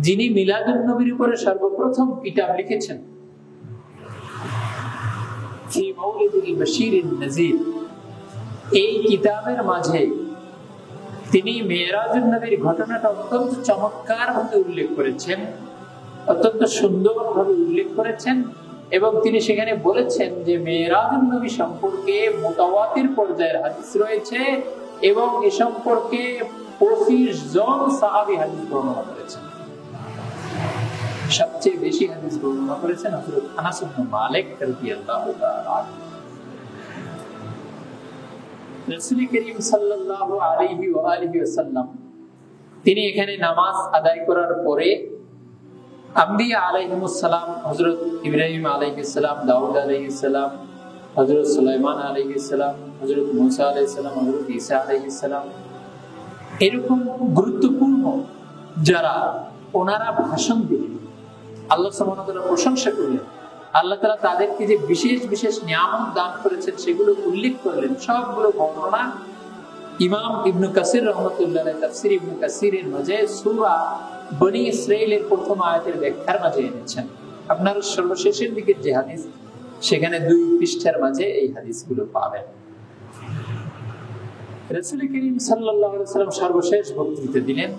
যিনি মিলাদুন নবীর উপরে সর্বপ্রথম কিতাব লিখেছেন, ফি মাউলিদুল বাশীরিন নাযীর, এই কিতাবের মাঝে তিনি মেরাজুন নবীর ঘটনাটা অত্যন্ত চমৎকার ভাবে উল্লেখ করেছেন, অত্যন্ত সুন্দরভাবে উল্লেখ করেছেন। এবং তিনি সেখানে বলেছেন যে মেরাজুন নবী সম্পর্কে মুতাওয়াতির পর্যায়ের হাদিস রয়েছে, এবং এ সম্পর্কে 25 জন সাহাবী হাদিস বর্ণনা করেছেন। সবচেয়ে বেশি হাদিস বর্ণনা করেছেন হযরত আনাস ইবনে মালিক রাদিয়াল্লাহু তাআলা। রাসূল করিম সাল্লাল্লাহু আলাইহি ওয়া আলিহি ওয়াসাল্লাম তিনি এখানে নামাজ আদায় করার পরে আম্বিয়া আলাইহিমুস সালাম, হযরত ইব্রাহিম আলাইহিস সালাম, দাউদ আলাইহিস সালাম, হযরত সুলাইমান আলাইহিস সালাম, হযরত মুসা আলাইহিস সালাম, হযরত ঈসা আলাইহিস সালাম, এরকম গুরুত্বপূর্ণ যারা ওনারা ভাষণ দিলেন, আল্লাহ সুবহানাহু ওয়া তাআলা প্রশংসা করলেন, আল্লাহ তাআলা তাদেরকে যে বিশেষ বিশেষ নিয়ামত দান করেছেন সেগুলো উল্লেখ করলেন, সবগুলো বর্ণনা ইমাম ইবনে কাসির রাহমাতুল্লাহ আলাইহি তাফসীর ইবনে কাসিরের মাঝে সূরা বনী ইসরাঈলের প্রথম আয়াতের ব্যাখ্যার মাঝে এনেছেন। আপনার সর্বশেষের দিকে যে হাদিস, সেখানে 2 পৃষ্ঠার মাঝে এই হাদিসগুলো পাবেন। রাসূল করিম সাল্লাল্লাহু আলাইহি ওয়াসাল্লাম সর্বশেষ বক্তৃতা দিলেন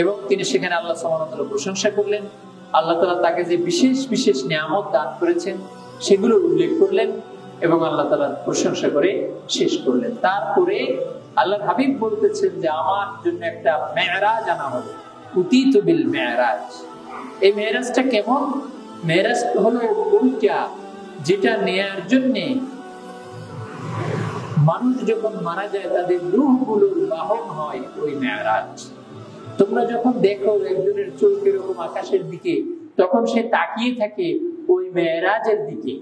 এবং তিনি সেখানে আল্লাহ সুবহানাহু ওয়া তাআলা প্রশংসা করলেন। আল্লাহ তাআলা তাকে যে বিশেষ বিশেষ নিয়ামত দান করেছেন সেগুলো উল্লেখ করলেন এবং আল্লাহ তাআলার প্রশংসা করে শেষ করলেন। তারপরে আল্লাহর হাবিব বলতেছেন যে আমার জন্য একটা মেরাজ আনা হলো, উতিতু বিল মেরাজ। এই মেরাজটা কেমন? মেরাজ হলো ওইটা যেটা নেয়ার জন্য মানুষ যখন মারা যায় তাদের রূহগুলোর বাহন হয় ওই মেরাজ। তোমরা যখন দেখো একজনের চোখ এরকম আকাশের দিকে, তখন সে তাকিয়ে থাকে ওই মেরাজের দিকে,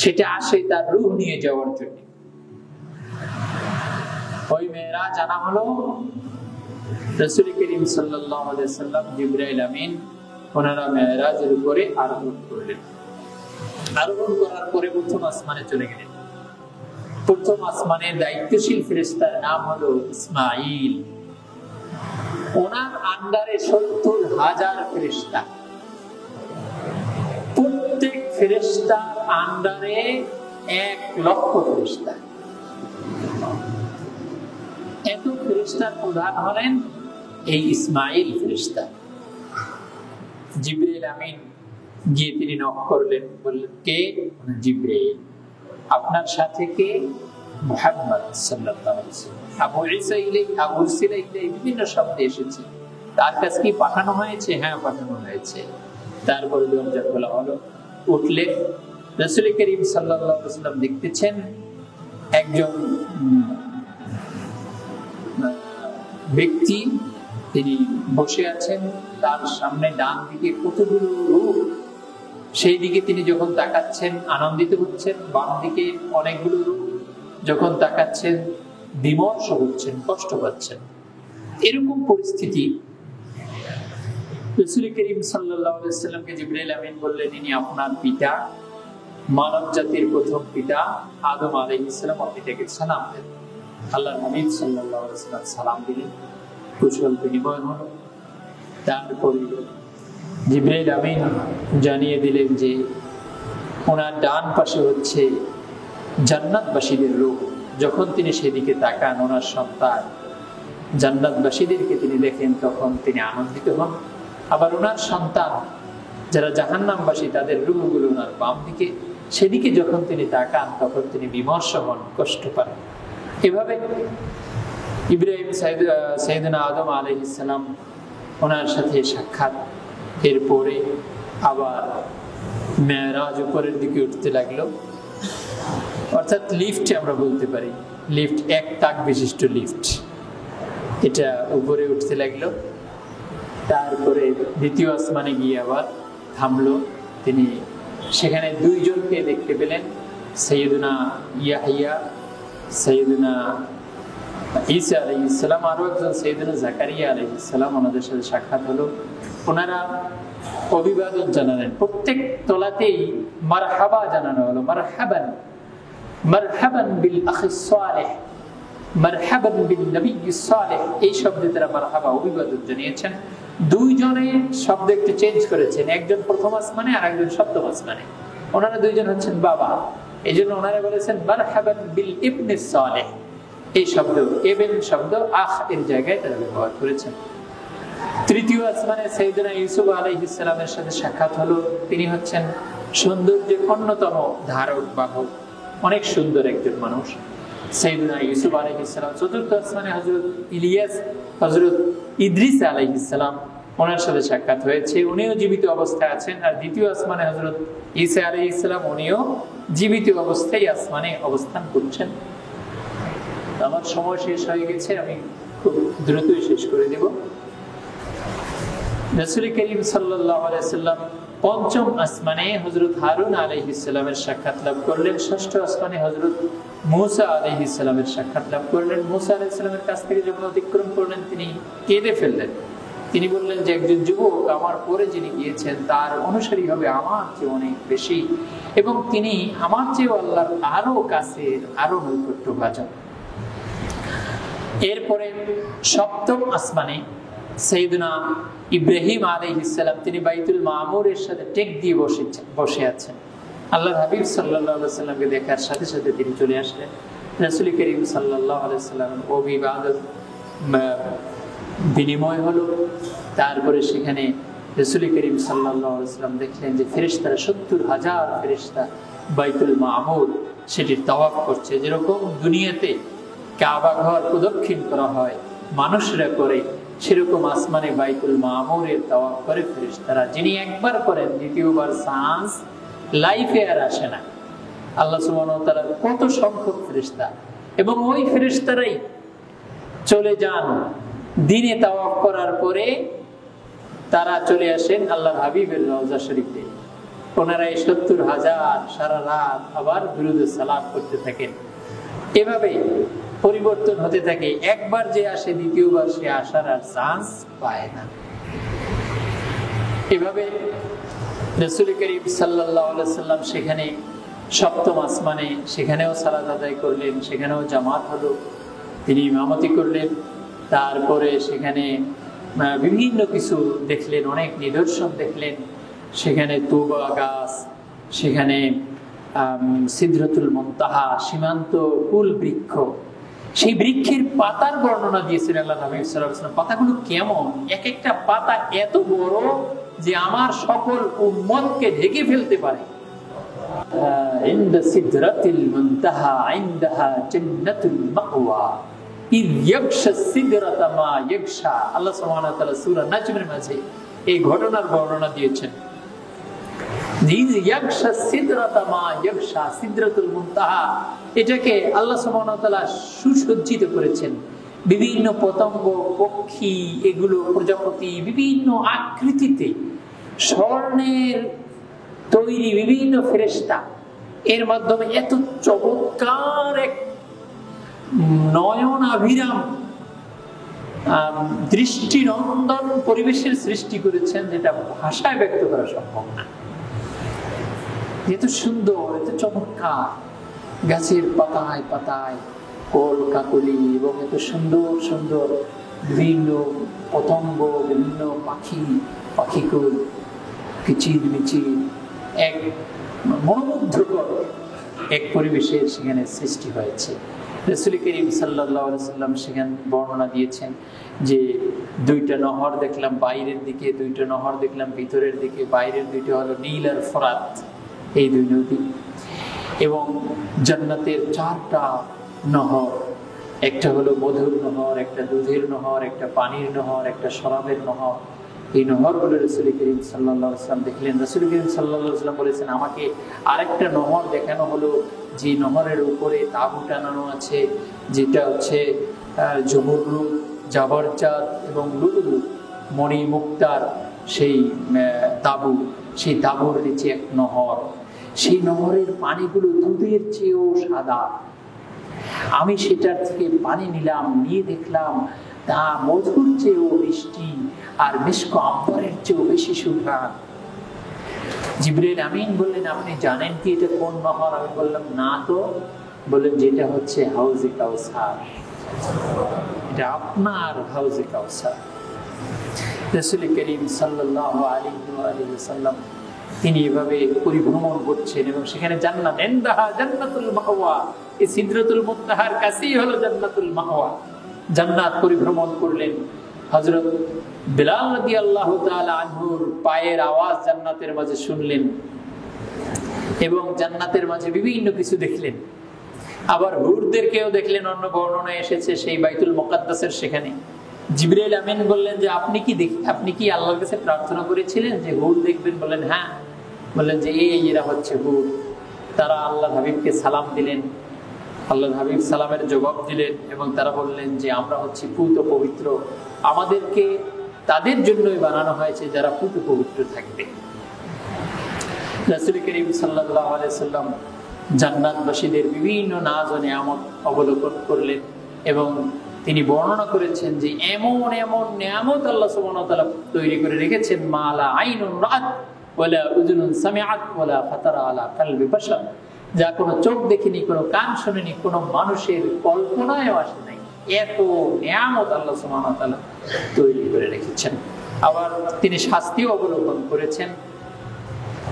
সেটা আসে তার রূহ নিয়ে যাওয়ার জন্য। ওই মেরাজ আনা হলো। রাসূল করিম সাল্লাল্লাহু আলাইহি ওয়াসাল্লাম, জিবরাইল আমিন ওনারা মেরাজের উপরে আরোহণ করলেন। আরোহণ করার পরে প্রথম আসমানে চলে গেলেন। প্রথম আসমানের দায়িত্বশীল ফেরেশতার নাম হলো ইসমাঈল। ওনার আন্ডারে ৭০,০০০ ফেরেশতা, প্রত্যেক ফেরেশতার আন্ডারে ১,০০,০০০ ফেরেশতা। এত ফেরেশতার প্রধান হলেন এই ইসমাঈল ফেরেশতা। জিবরাইল আমিন গিয়ে তিনি নক করলেন, বললেন কে? জিবরাইল। আপনার সাথে কে? মুহাম্মদ সাল্লাল্লাহু আলাইহি ওয়াসাল্লাম। আবু ঈসা ইলাইহি, আবু উরসিলা ইলাইহি বিভিন্ন শব্দ এসেছে। তার কাছে কি পাঠানো হয়েছে? হ্যাঁ, পাঠানো হয়েছে। তারপরে দরজা খোলা হলো, উঠলেন। রাসূল করিম সাল্লাল্লাহু আলাইহি ওয়াসাল্লাম দেখতেছেন একজন ব্যক্তি, তিনি বসে আছেন, তার সামনে ডান দিকে কতগুলো রূহ, সেই দিকে তিনি যখন তাকাচ্ছেন আনন্দিত হচ্ছেন, বাম দিকে অনেকগুলো রূহ যখন তাকাচ্ছেন বিমর্ষ হচ্ছেন, কষ্ট পাচ্ছেন। এরকম পরিস্থিতি রাসূল করিম সাল্লাল্লাহু আলাইহি ওয়াসাল্লামকে জিবরাইল আমিন বললেন, ইনি আপনার পিতা, মানব জাতির প্রথম পিতা আদম আলাইহিস সালাম, আপনি তাকে সালাম দেন। আল্লাহর হাবিব সাল্লাল্লাহু আলাইহি ওয়াসাল্লাম সালাম দিলেন, কুশল বিনিময় হলো। তারপরে জিবরাইল আমিন জানিয়ে দিলেন যে ওনার ডান পাশে হচ্ছে জান্নাতবাসীদের রূহ। যখন তিনি সেদিকে তাকান, ওনার সন্তান জান্নাতবাসীদেরকে তিনি দেখেন, তখন তিনি আনন্দিত হন। আবার ওনার সন্তান যারা জাহান্নামবাসী, তাদের রূহগুলো ওনার বাম দিকে, সেদিকে যখন তিনি তাকান তখন তিনি বিমর্ষ হন, কষ্ট পান। এভাবে ইব্রাহিম সাইয়েদনা আদম আলাইহিস সালাম ওনার সাথে সাক্ষাৎ। এরপরে আবার মেরাজ উপরের দিকে উঠতে লাগলো, অর্থাৎ লিফট আমরা বলতে পারি, লিফট 1 তাক বিশিষ্ট লিফট, এটা উপরে উঠতে লাগলো। তারপরে দ্বিতীয় আসমানে গিয়ে আবার থামলো। তিনি সেখানে 2 জনকে দেখতে পেলেন, সাইয়েদনা ইয়াহইয়া, সাইয়েদনা ঈসা আলাইহিস সালাম, আরো একজন সাইয়েদনা জাকারিয়া আলাইহিস সালাম, ওনাদের সাথে সাক্ষাৎ হলো। ওনারা অভিবাদন জানালেন। প্রত্যেক তলাতেই মারহাবা জানানো হলো, মারহাবান, মারহাবান বিল আখিস সালেহ, মারহাবান বিল নবিয়্যিস সালেহ, এই শব্দে তারা মারহাবা অভিবাদন জানিয়েছেন। 2 জনে শব্দ একটু চেঞ্জ করেছেন, একজন প্রথম আসমানে আর একজন সপ্তম আসমানে। ওনারা 2 জন হচ্ছেন বাবা, এই জন্য ওনারা বলেছেন মারহাবান বিল ইবনিস সালেহ। এই শব্দ, ইবন শব্দ আখ এর জায়গায় তারা ব্যবহার করেছেন। তৃতীয় আসমানে সাইয়েদনা ইউসুফ আলাইহিস সালামের সাথে সাক্ষাৎ হলো। তিনি হচ্ছেন সৌন্দর্যের অন্যতম ধারক বাহক, অনেক সুন্দর একজন মানুষ, সাইয়েদনা ইউসুফ আলাইহিস সালাম। চতুর্থ আসমানে হযরত ইলিয়াস, হযরত ইদ্রিস আলাইহিস সালাম, ওনার সাথে সাক্ষাৎ হয়েছে, উনিও জীবিত অবস্থায় আছেন। আর দ্বিতীয় আসমানে হযরত ঈসা আলাইহিস সালাম, উনিও জীবিত অবস্থায় আসমানে অবস্থান করছেন। আমার সময় শেষ হয়ে গেছে, আমি খুব দ্রুতই শেষ করে দেব। রাসূল করিম সাল্লাল্লাহু আলাইহি সাল্লাম পঞ্চম আসমানে হযরত হারুন আলাইহিস সালামের সাক্ষাৎ লাভ করলেন, ষষ্ঠ আসমানে হযরত মূসা আলাইহিস সালামের সাক্ষাৎ লাভ করলেন। মূসা আলাইহিস সালামের কাছ থেকে যখন অতিক্রম করলেন তিনি কেঁদে ফেললেন। তিনি বললেন যে একজন যুবক আমার পরে যিনি গিয়েছেন তার অনুসারী হবে আমার চেয়ে অনেক বেশি, এবং তিনি আমার চেয়ে আল্লাহর আরো কাছের আরো নৈকট্যভাজন। এরপরে সপ্তম আসমানে সাইয়েদনা ইব্রাহিম আলাইহিস সালাম তিনি বাইতুল মামুরের সাথে টেক দিয়ে বসে আছেন। আল্লাহর হাবিব সাল্লাল্লাহু আলাইহি সাল্লামকে দেখার সাথে সাথে তিনি চলে আসলেন। রাসূল করিম সাল্লাল্লাহু আলাইহি সাল্লামের অভিবাদন বিনিময় হলো। তারপরে সেখানে রাসূল করিম সাল্লাল্লাহু আলাইহি সাল্লাম দেখলেন যে ফেরেশতারা ৭০,০০০ ফেরেশতা বাইতুল মামুর সেটির তাওয়াফ করছে। যেরকম দুনিয়াতে কাবা ঘর প্রদক্ষিণ করা হয় মানুষরা করে, সেরকম আসমানে বাইতুল মামুরের তাওয়াফ করে ফেরেশতারা। যিনি একবার করেন দ্বিতীয়বার চান্স লাইফে আর আসে না। আল্লাহ সুবহানাহু ওয়া তাআলার কত সংখ্যক ফেরেশতা, এবং ওই ফেরেশতারাই চলে যান দিনে তাওয়াফ করার পরে তারা চলে আসেন আল্লাহর হাবিবের রওজা শরীফে। ওনারা ৭০,০০০ সারা রাত আবার দুরূদ সালাম করতে থাকেন। এভাবে পরিবর্তন হতে থাকে। একবার যে আসে দ্বিতীয়বার সে আসার আর চান্স পায় না। এভাবে রাসূল করিম সাল্লাল্লাহু আলাইহি সাল্লাম সেখানে সপ্তম আসমানে সেখানেও সালাত আদায় করলেন, সেখানেও জামাত হলো, তিনি ইমামতি করলেন। তারপরে সেখানে বিভিন্ন কিছু দেখলেন, অনেক নিদর্শন দেখলেন। সেখানে তুবা গাছ, সেখানে সিদরাতুল মুনতাহা সীমান্ত কুল বৃক্ষ, সেই বৃক্ষের পাতার বর্ণনা দিয়েছেন আল্লাহ নবী সাল্লাল্লাহু আলাইহি ওয়াসাল্লাম। পাতাগুলো কেমন, এক একটা পাতা এত বড় যে আমার সকল উম্মতকে ঢেকে ফেলতে পারে। ইনদা সিদরাতিল মুনতাহা ইনদাহা জান্নাতুল মাওয়া ইয ইয়াগশা সিদরাতা মা ইয়াগশা। আল্লাহ সুবহানাহু ওয়া তাআলা সূরা নাজমের মাঝে এই ঘটনার বর্ণনা দিয়েছেন। এটাকে আল্লাহ সুবহানাহু ওয়া তাআলা সুসজ্জিত করেছেন। বিভিন্ন পতঙ্গ, পক্ষী, এগুলো প্রজাপতি বিভিন্ন আকৃতিতে স্বর্ণের তৈরি বিভিন্ন ফেরেশতা, এর মাধ্যমে এত চমৎকার এক নয়নাভিরাম দৃষ্টিনন্দন পরিবেশের সৃষ্টি করেছেন, যেটা ভাষায় ব্যক্ত করা সম্ভব না। এত সুন্দর, এত চমৎকার, গাছের পাতায় পাতায় কল কাকলি, এবং এত সুন্দর সুন্দর বিভিন্ন পতঙ্গ, বিভিন্ন পাখিকুল কিচির মিচির, এক মনোমুগ্ধকর এক পরিবেশের সেখানে সৃষ্টি হয়েছে। রাসূল করিম সাল্লাল্লাহু আলাইহি সাল্লাম সেখানে বর্ণনা দিয়েছেন যে দুইটা নহর দেখলাম বাইরের দিকে, দুইটা নহর দেখলাম ভিতরের দিকে। বাইরের দুইটা হলো নীল আর ফোরাত, এই দুই নদী। এবং জান্নাতের ৪টা নহর, একটা হলো মধুর নহর, একটা দুধের নহর, একটা পানির নহর, একটা শরাবের নহর। এই নহরগুলো রাসূল করিম সাল্লাল্লাহু আলাইহি ওয়াসাল্লাম দেখলেন। রাসূল করিম সাল্লাল্লাহু আলাইহি ওয়াসাল্লাম বলেছেন, আমাকে আরেকটা নহর দেখানো হলো, যে নহরের উপরে তাঁবু টানানো আছে, যেটা হচ্ছে জমরুদ, জাবরজাত এবং লুলুলু মণি মুক্তার সেই তাঁবু। সেই তাঁবুর নিচে এক নহর, সেই নহরের পানিগুলো দুধের চেয়েও সাদা। আমি সেটার থেকে পানি নিলাম, নিয়ে দেখলাম তা মধুর চেয়েও মিষ্টি আর মিশক আম্বরের চেয়েও বেশি সুঘ্রাণ। জিবরাইল আমিন বললেন, আপনি জানেন কি এটা কোন নহর? আমি বললাম, না তো। বললেন, যেটা হচ্ছে হাউজে কাউসার, এটা আপনার হাউজে কাউসার। রাসূল করিম সাল্লাল্লাহু আলাইহি ওয়াসাল্লাম তিনি এভাবে পরিভ্রমণ করছেন, এবং সেখানে জান্নাত, ইনদাহা জান্নাতুল মাওয়া, এই সিদরাতুল মুনতাহার কাছেই হলো জান্নাতুল মাওয়া। জান্নাত পরিভ্রমণ করলেন। হযরত বিলাল রাদিয়াল্লাহু তাআলা আনহুর পায়ের আওয়াজ জান্নাতের মাঝে শুনলেন, এবং জান্নাতের মাঝে বিভিন্ন কিছু দেখলেন। আবার হুরদেরকেও দেখলেন, অন্য বর্ণনায় এসেছে সেই বাইতুল মুকাদ্দাসের সেখানে। জিবরাইল আমিন বললেন যে আপনি কি আল্লাহর কাছে প্রার্থনা করেছিলেন যে হুর দেখবেন? বললেন, হ্যাঁ। বললেন যে এরা হচ্ছে হুর। তারা আল্লাহর হাবিবকে সালাম দিলেন, আল্লাহর হাবিব সালামের জবাব দিলেন, এবং তারা বললেন যে আমরা হচ্ছি পুত পবিত্র, আমাদেরকে তাদের জন্যই বানানো হয়েছে যারা পুত পবিত্র থাকবে। রাসূল করিম সাল্লাল্লাহু আলাইহি সাল্লাম জান্নাতবাসীদের বিভিন্ন নাজ ও নিয়ামত অবলোকন করলেন এবং তিনি বর্ণনা করেছেন যে এমন এমন নিয়ামত আল্লাহ সুবহানাহু ওয়া তাআলা তৈরি করে রেখেছেন, মালা আইনুন রাআত ওয়ালা উযুনুন সামিআত ওয়ালা খাতারা আলা কলবি বাশার, যা কোনো চোখ দেখেনি, কোনো কান শোনেনি, কোনো মানুষের কল্পনায়ও আসে নাই। এত নিয়ামত আল্লাহ সুবহানাহু ওয়া তাআলা তৈরি করে রেখেছেন। আবার তিনি শাস্তিও অবলম্বন করেছেন,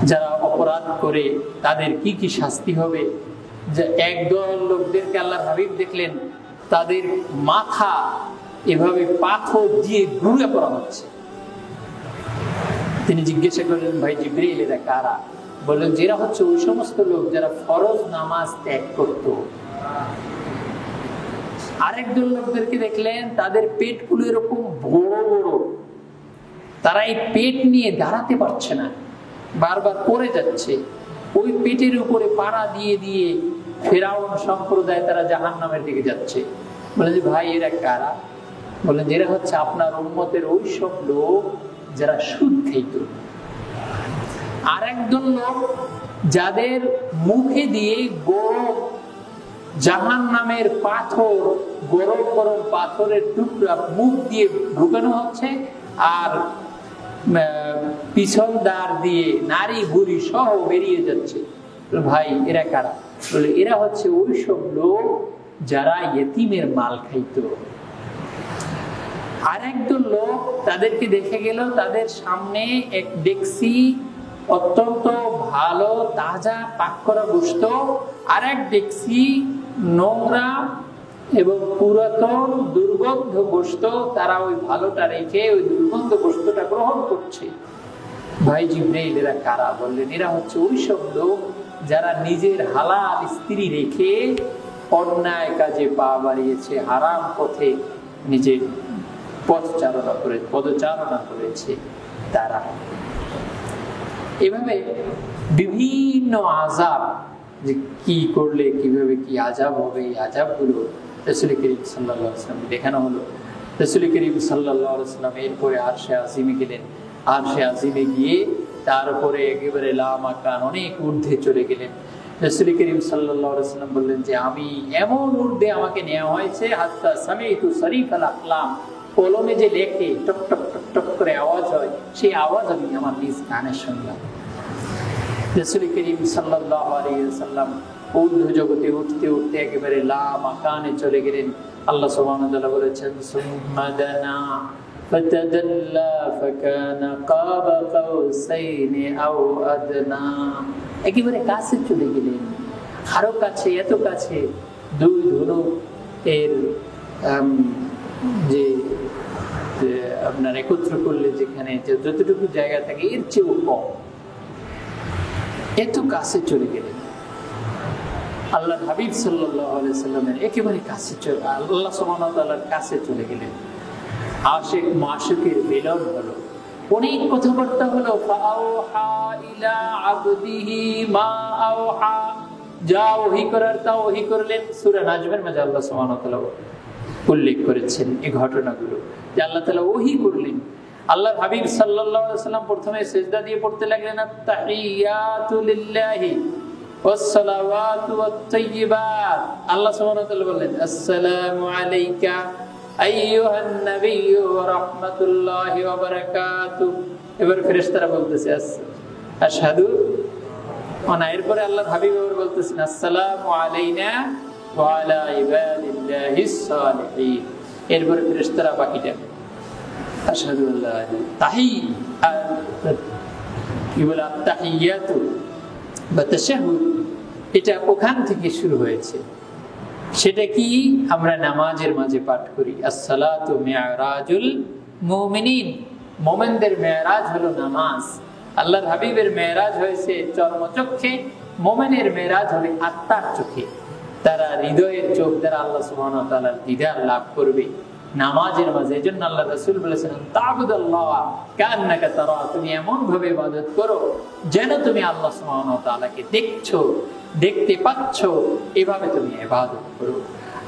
যারা অপরাধ করে তাদের কি কি শাস্তি হবে। যে একদল লোকদেরকে আল্লাহর হাবিব দেখলেন তাদের মাথা এভাবে পাথর দিয়ে ঘুরে পড়া হচ্ছে। তিনি জিজ্ঞাসা করলেন, ভাই জিবরিল এরা কারা? বললেন যেরা হচ্ছে ওই সমস্ত লোক যারা ফরজ নামাজ ত্যাগ করত। আরেকদল লোকদেরকে দেখলেন তাদের পেটগুলো এরকম বড় বড়, তারা এই পেট নিয়ে দাঁড়াতে পারছে না, বারবার পড়ে যাচ্ছে। ওই পেটের উপরে পাড়া দিয়ে দিয়ে ফেরাউন সম্প্রদায় তারা জাহান্নামের দিকে যাচ্ছে। বলেন যে ভাই এরা কারা? বলেন যে এরা হচ্ছে আপনার উম্মতের ওই সব লোক যারা সুদ খাইত। আর একদল লোক যাদের মুখে দিয়ে গরম জাহান্নামের পাথর, গরম গরম পাথরের টুকরা মুখ দিয়ে ঢুকানো হচ্ছে, আর পিছন দ্বার দিয়ে নারী বুড়ি সহ বেরিয়ে যাচ্ছে। ভাই এরা কারা? বলে এরা হচ্ছে ওই সব লোক যারা ইয়েতিমের মাল খাইত। আর একদল লোক তাদেরকে দেখে গেল, তাদের সামনে এক ডেকসি অত্যন্ত ভালো তাজা পাক করা গোশত, আর এক ডেকসি নোংরা এবং পুরাতন দুর্গন্ধ গোশত। তারা ওই ভালোটা রেখে ওই দুর্গন্ধ গোশতটা গ্রহণ করছে। ভাই জিবরাইল এরা কারা? বললেন এরা হচ্ছে ওই সব লোক যারা নিজের হালাল স্ত্রী রেখে অন্যায় কাজে পা বাড়িয়েছে, হারাম পথে নিজের পদচারণা করেছে। তারা এভাবে বিভিন্ন আযাব, যে কি করলে কিভাবে কি আযাব হবে, এই আযাবগুলো রাসূল করিম সাল্লাল্লাহু আলাইহি ওয়াসাল্লাম দেখানো হলো। রাসূল করিম সাল্লাল্লাহু আলাইহি ওয়াসাল্লাম এরপরে আরশে আজিমে গেলেন। আরশে আজিমে গিয়ে তার উপরে একেবারে লামাকান অনেক ঊর্ধ্বে চলে গেলেন। রাসূল করিম সাল্লাল্লাহু আলাইহি ওয়াসাল্লাম বললেন যে আমি এমন ঊর্ধ্বে আমাকে নেওয়া হয়েছে, হাত্তা সামি'তু সারিফাল আকলাম, কলমে যে লেখে টক টক টক টক করে আওয়াজ হয়, সেই আওয়াজ আমি আমার নিজ কানে শুনলাম। রাসূল করিম সাল্লাল্লাহু আলাইহি ওয়াসাল্লাম ঊর্ধ্ব জগতে উঠতে উঠতে একেবারে লামাকানে চলে গেলেন। আল্লাহ সুবহানাহু ওয়া তাআলা বলেছেন সুম্মা দানা ফাতাদাল্লা ফাকানা কাবা কাউসাইনি আও আদনা, একেবারে কাছে চলে গেলেন, আরো কাছে, এত কাছে দুই ধনুক এর যে আপনার একত্র করলে যেখানে যতটুকু জায়গা থাকে এর চেয়েও কম, এত কাছে চলে গেলেন। আল্লাহ হাবিব সাল্লাল্লাহু আলাইহি সাল্লামের একেবারে কাছে চলে, আল্লাহ সুবহানাহু ওয়া তাআলার কাছে চলে গেলেন। আশিক মাশিকের মিলন হলো, অনেক কথাবার্তা হলো। ফাআওহা ইলা আবদিহি মা আওহা, যা ওহী করার তা ওহী করলেন। সূরা নাজমের মধ্যে আল্লাহ সুবহানাহু ওয়া তাআলা উল্লেখ করেছেন এই ঘটনাগুলো, যে আল্লাহ তাআলা ওহী করলেন। আল্লাহর হাবিব সাল্লাল্লাহু আলাইহি ওয়াসাল্লাম প্রথমে সিজদা দিয়ে পড়তে লাগলেন আত-তাহিয়াতু লিল্লাহি ওয়াস-সালাওয়াতু ওয়াত-তাইয়্যিবাত। আল্লাহ সুবহানাহু ওয়া তাআলা বললেন আসসালামু আলাইকা আইয়ুহান নাবিয়্যু ওয়া রাহমাতুল্লাহি ওয়া বারাকাতুহু। এবার ফেরেশতারা বলতেছে আশহাদু, আর এরপরে আল্লাহর হাবিব এবার বলতেছেন আসসালামু আলাইনা ওয়া আলা ইবাদিল্লাহিস সালিহিন। এরপরে ফেরেশতারা বাকিটা আশহাদু আল্লা তাহিয়াতু বা তাশাহুদ, এটা ওখান থেকে শুরু হয়েছে। সেটা কি আমরা নামাজের মাঝে পাঠ করি, আসসালাতু মি'রাজুল মুমিনিন, মুমিনদের মেরাজ হলো নামাজ। আল্লাহর হাবিবের মেরাজ হয়েছে চর্মচক্ষে, মুমিনের মেরাজ হলো আত্মার চোখে। তারা হৃদয়ের চোখ দ্বারা আল্লাহ সুবহানাহু ওয়া তাআলার দিদার লাভ করবে নামাজের মাঝে। এজন্য আল্লাহ রাসূল বলেছেন তা'বুদাল্লাহ কান্নাকা তারা, তুমি এমন ভাবে ইবাদত করো যেন তুমি আল্লাহ সুবহানাহু ওয়া তাআলাকে দেখছো, দেখতে পাচ্ছো, এভাবে তুমি ইবাদত করো।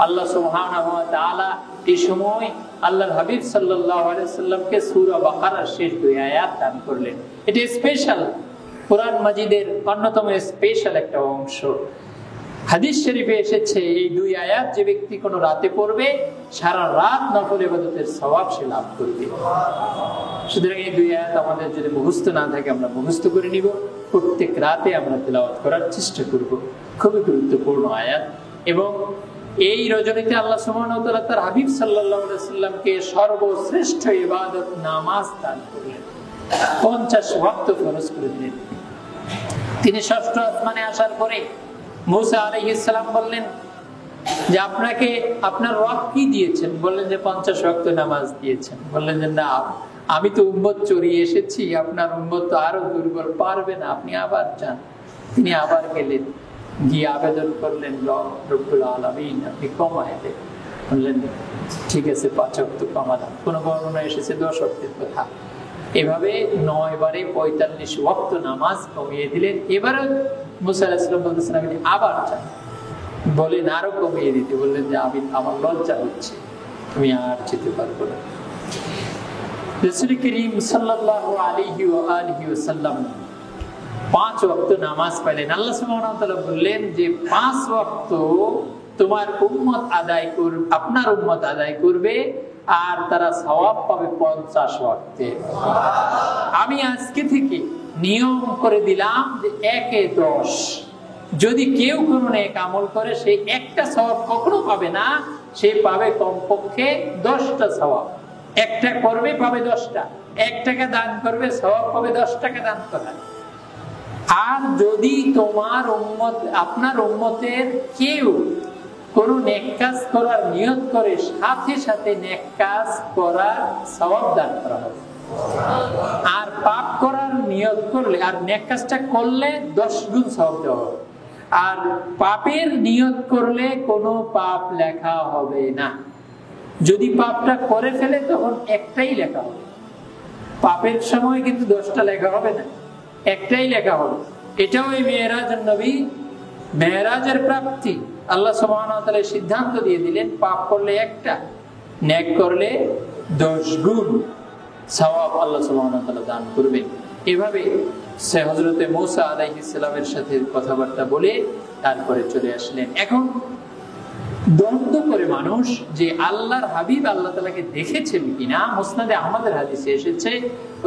আল্লাহ সুবহানাহু ওয়া তাআলা এই সময় আল্লাহর হাবিব সাল্লাল্লাহু আলাইহি সাল্লামকে সূরা বাকারার শেষ 2 আয়াত দান করলেন। এটা স্পেশাল, কোরআন মাজিদের অন্যতম স্পেশাল একটা অংশ। হাদিস শরীফে এসেছে এই 2 আয়াত যে ব্যক্তি কোনো রাতে পড়বে সারা রাত নফল ইবাদতের সওয়াব সে লাভ করবে। সুতরাং এই 2 আয়াত আমাদের যদি মুখস্থ না থাকে আমরা মুখস্থ করে নিব, প্রত্যেক রাতে আমরা তেলাওয়াত করার চেষ্টা করব। খুবই গুরুত্বপূর্ণ আয়াত। এবং এই রজনীতে আল্লাহ সুবহানাহু ওয়া তাআলা তার হাবিব সাল্লাল্লাহু আলাইহি সাল্লামকে সর্বশ্রেষ্ঠ ইবাদত নামাজ দান করলেন, 50 ওয়াক্ত ফরজ করে দিলেন। তিনি ষষ্ঠ আসমানে আসার পরে মুসা আলাইহিস সালাম বললেন যে আপনাকে আপনার রব কি দিয়েছেন? বললেন যে 50 ওয়াক্ত নামাজ দিয়েছেন। বললেন যে না, আমি তো উম্মত চড়িয়ে এসেছি, আপনার উম্মত তো আরো দুর্বল, পারবে না, আপনি আবার যান। তিনি আবার গেলেন, গিয়ে আবেদন করলেন রব্বুল আলামিন আপনি কমায় দেন। বললেন ঠিক আছে 5 ওয়াক্ত কমালাম। কোন বর্ণনা এসেছে 10 ওয়াক্তের কথা। এভাবে 9 বারে 45 ওয়াক্ত নামাজ কমিয়ে দিলেন। এবারে মুসা আলাইহিস সালাম বলতেছেন আপনি আবার যান। বলেন আরো কমিয়ে দিতে। বললেন যে আমার লজ্জা হচ্ছে, আমি আর যেতে পারবো না। রাসূল করিম সাল্লাল্লাহু আলাইহি ওয়া আলিহি ওয়াসাল্লাম 5 ওয়াক্ত নামাজ পড়লেন। আল্লাহ সুবহানাহু ওয়া তাআলা বললেন যে 5 ওয়াক্ত তোমার উম্মত আদায় করবে, আপনার উম্মত আদায় করবে, আর তারা সওয়াব পাবে 50 ওয়াক্তে। আমি আজকে থেকে নিয়ম করে দিলাম যে 1-এ 10। যদি কেউ কোনো নেক আমল করে সেই একটা সওয়াব কখনো পাবে না, সে পাবে কমপক্ষে 10টা সওয়াব। একটা করবে পাবে 10টা, 1 টাকা দান করবে সওয়াব পাবে 10 টাকা দান করা। আর যদি তোমার উম্মত, আপনার উম্মতের কেউ কোনো নেক কাজ করার নিয়ত করে, সাথে সাথে নেক কাজ করার সওয়াব দান করা হবে। আর পাপ করার নিয়ত করলে, আর নেক কাজটা করলে 10 গুণ সওয়াব দেওয়া হবে। আর পাপের নিয়ত করলে কোনো পাপ লেখা হবে না। যদি পাপটা করে ফেলে তখন একটাই লেখা হবে। পাপের সময় কিন্তু 10টা লেখা হবে না, একটাই লেখা হবে। এটাও এই মেরাজের নবী, মেরাজের প্রাপ্তি। আল্লাহ সুবহানাহু ওয়া তাআলা সিদ্ধান্ত দিয়ে দিলেন পাপ করলে একটা, নেক করলে 10 গুণ সওয়াব আল্লাহ সুবহানাহু ওয়া তাআলা দান করবেন। এভাবে সে হযরতে মূসা আলাইহিস সালামের সাথে কথাবার্তা বলে তারপরে চলে আসলেন। এখন দ্বন্দ্ব করে মানুষ যে আল্লাহর হাবিব আল্লাহ তাআলাকে দেখেছেন কিনা। মুসনাদে আহমদের হাদিসে এসেছে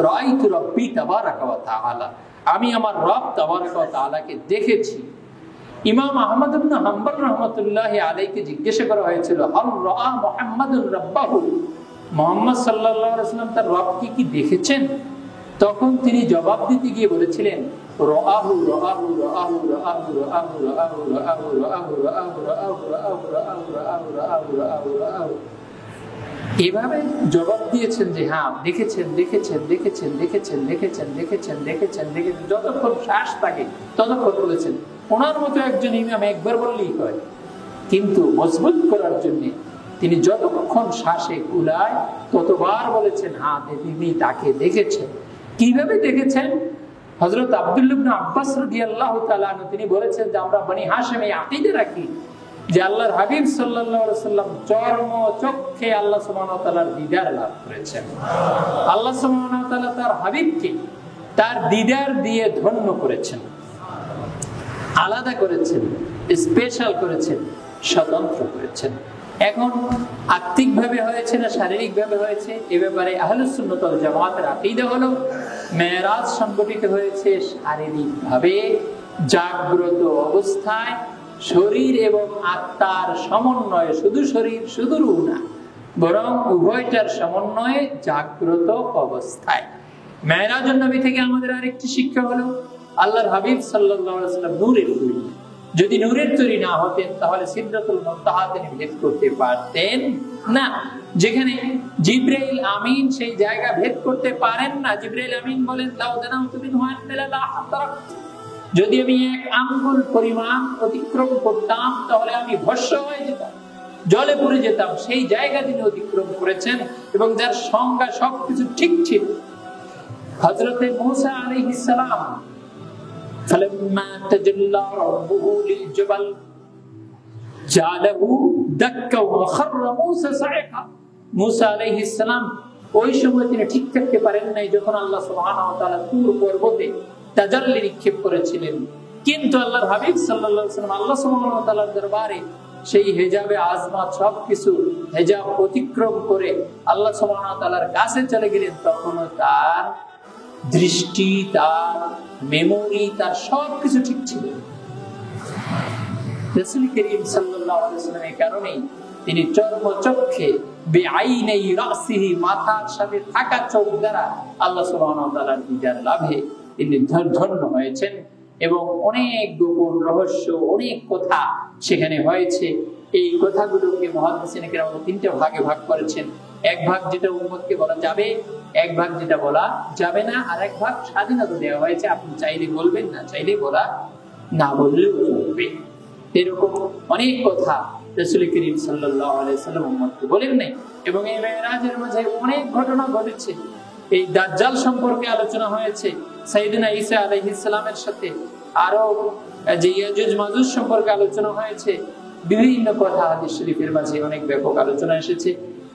রাআইতু রাব্বি তাবারাকা ওয়া তাআলা, আমি আমার রব তাবারাকা ওয়া তাআলাকে দেখেছি। ইমাম আহমদ ইবনে হাম্বল রাহমাতুল্লাহি আলাইহিকে জিজ্ঞাসা করা হয়েছিল হাল রাআ মুহাম্মাদুর রাব্বাহু, মুহাম্মদ সাল্লাল্লাহু আলাইহি ওয়াসাল্লাম তার রবকে কি দেখেছেন? তখন তিনি জবাব দিতে গিয়ে বলেছিলেন রাআহু রাআহু রাআহু রাআহু রাআহু রাআহু রাআহু রাআহু রাআহু রাআহু রাআহু রাআহু রাআহু রাআহু রাআহু। এভাবে জবাব দিয়েছেন যে হ্যাঁ দেখেছেন দেখেছেন দেখেছেন দেখেছেন দেখেছেন দেখেছেন দেখেছেন দেখেছেন, যতক্ষণ শ্বাস থাকে ততক্ষণ বলেছেন। ওনার মতো একজন ইমাম একবার বললেই হয়, কিন্তু মজবুত করার জন্য তিনি যতক্ষণ শ্বাসে কুলায় ততবার বলেছেন হ্যাঁ তিনি তাকে দেখেছেন। কিভাবে দেখেছেন? হযরত আব্দুল্লাহ ইবনে আব্বাস রাদিয়াল্লাহু তাআলা আনহু তিনি বলেছেন যে আমরা বনি হাশিমে আকীদা রাখি যে আল্লাহর হাবিব সাল্লাল্লাহু আলাইহি ওয়াসাল্লাম চর্ম চক্ষে আল্লাহ সুবহানাহু ওয়া তাআলার দিদার লাভ করেছেন। আল্লাহ সুবহানাহু ওয়া তাআলা তার হাবিবকে তার দিদার দিয়ে ধন্য করেছেন, আলাদা করেছেন, স্পেশাল করেছেন, স্বতন্ত্র করেছেন। এখন আত্মিকভাবে হয়েছে না শারীরিকভাবে হয়েছে, এ ব্যাপারে আহলুস সুন্নাত ওয়াল জামাতের আকীদা হলো মেরাজ সংগঠিত হয়েছে শারীরিকভাবে, জাগ্রত অবস্থায়, শরীর এবং আত্মার সমন্বয়ে। শুধু শরীর শুধু রূহ না, বরং উভয়টার সমন্বয়ে জাগ্রত অবস্থায়। মেরাজুন নবী থেকে আমাদের আরেকটি শিক্ষা হলো আল্লাহর হাবিব সাল্লাল্লাহু আলাইহি ওয়াসাল্লাম নূরের তৈরি। যদি নূরের তৈরি না হতেন তাহলে সিদরাতুল মুনতাহা তিনি ভেদ করতে পারতেন না। যেখানে জিবরাইল আমিন সেই জায়গা ভেদ করতে পারেন না। জিবরাইল আমিন বলেন লাউ দানাউতু মিনহু আনলা লা হাতারাক, যদি আমি 1 আঙ্গুল পরিমাণ অতিক্রম করতাম তাহলে আমি ভস্ম হয়ে যেতাম, জলে পড়ে যেতাম। সেই জায়গা তিনি অতিক্রম করেছেন এবং যার সংজ্ঞা সবকিছু ঠিক ছিল। হযরতে মূসা আলাইহিস সালাম فلما تجلى ربه للجبل জালাহু দাক্কা ওয়া খাররা মূসা সাইকা। মূসা আলাইহিস সালাম ওই সময় তিনি ঠিক থাকতে পারেন নাই যখন আল্লাহ সুবহানাহু ওয়া তাআলা তুর পর্বতে তাজাল্লি নিক্ষেপ করেছিলেন। কিন্তু আল্লাহর হাবিব সাল্লাল্লাহু আলাইহি ওয়াসাল্লাম আল্লাহ সুবহানাহু ওয়া তাআলার দরবারে সেই হেজাবে আজমাত সবকিছু হেজাব অতিক্রম করে আল্লাহ সুবহানাহু ওয়া তাআলার কাছে চলে গেলেন। তখন তার দৃষ্টি, তার মেমোরি, তার সবকিছু ঠিক ছিল। রাসূল করিম সাল্লাল্লাহু আলাইহি ওয়াসাল্লামের কারণে তিনি চর্মচক্ষে বেআইনাই রাসিহি, মাথার সাথে থাকা চোখ দ্বারা আল্লাহ সুবহানাহু ওয়া তাআলার দিদার লাভে তিনি ধন্য হয়েছেন। এবং অনেক গোপন রহস্য, অনেক কথা সেখানে হয়েছে। এই কথাগুলোকে মুহাদ্দিসিনে কেরাম তিনটা ভাগে ভাগ করেছেন। এক ভাগ যেটা উম্মতকে বলা যাবে, এক ভাগ যেটা বলা যাবে না, আর এক ভাগ স্বাধীনতা দেওয়া হয়েছে, আপনি চাইলে বলবেন, না চাইলে বলা না বললেও চলবে। এরকম অনেক কথা রাসূল করিম সাল্লাল্লাহু আলাইহি ওয়াসাল্লাম উম্মতকে বলেন নাই। এবং এই মেরাজের মাঝে অনেক ঘটনা ঘটেছে। এই দাজ্জাল সম্পর্কে আলোচনা হয়েছে সাইয়েদনা ঈসা আলাইহিস সালামের সাথে, আরো যে ইয়াজুজ মাজুজ সম্পর্কে আলোচনা হয়েছে। বিভিন্ন কথা হাদিস শরীফের মাঝে অনেক ব্যাপক আলোচনা এসেছে।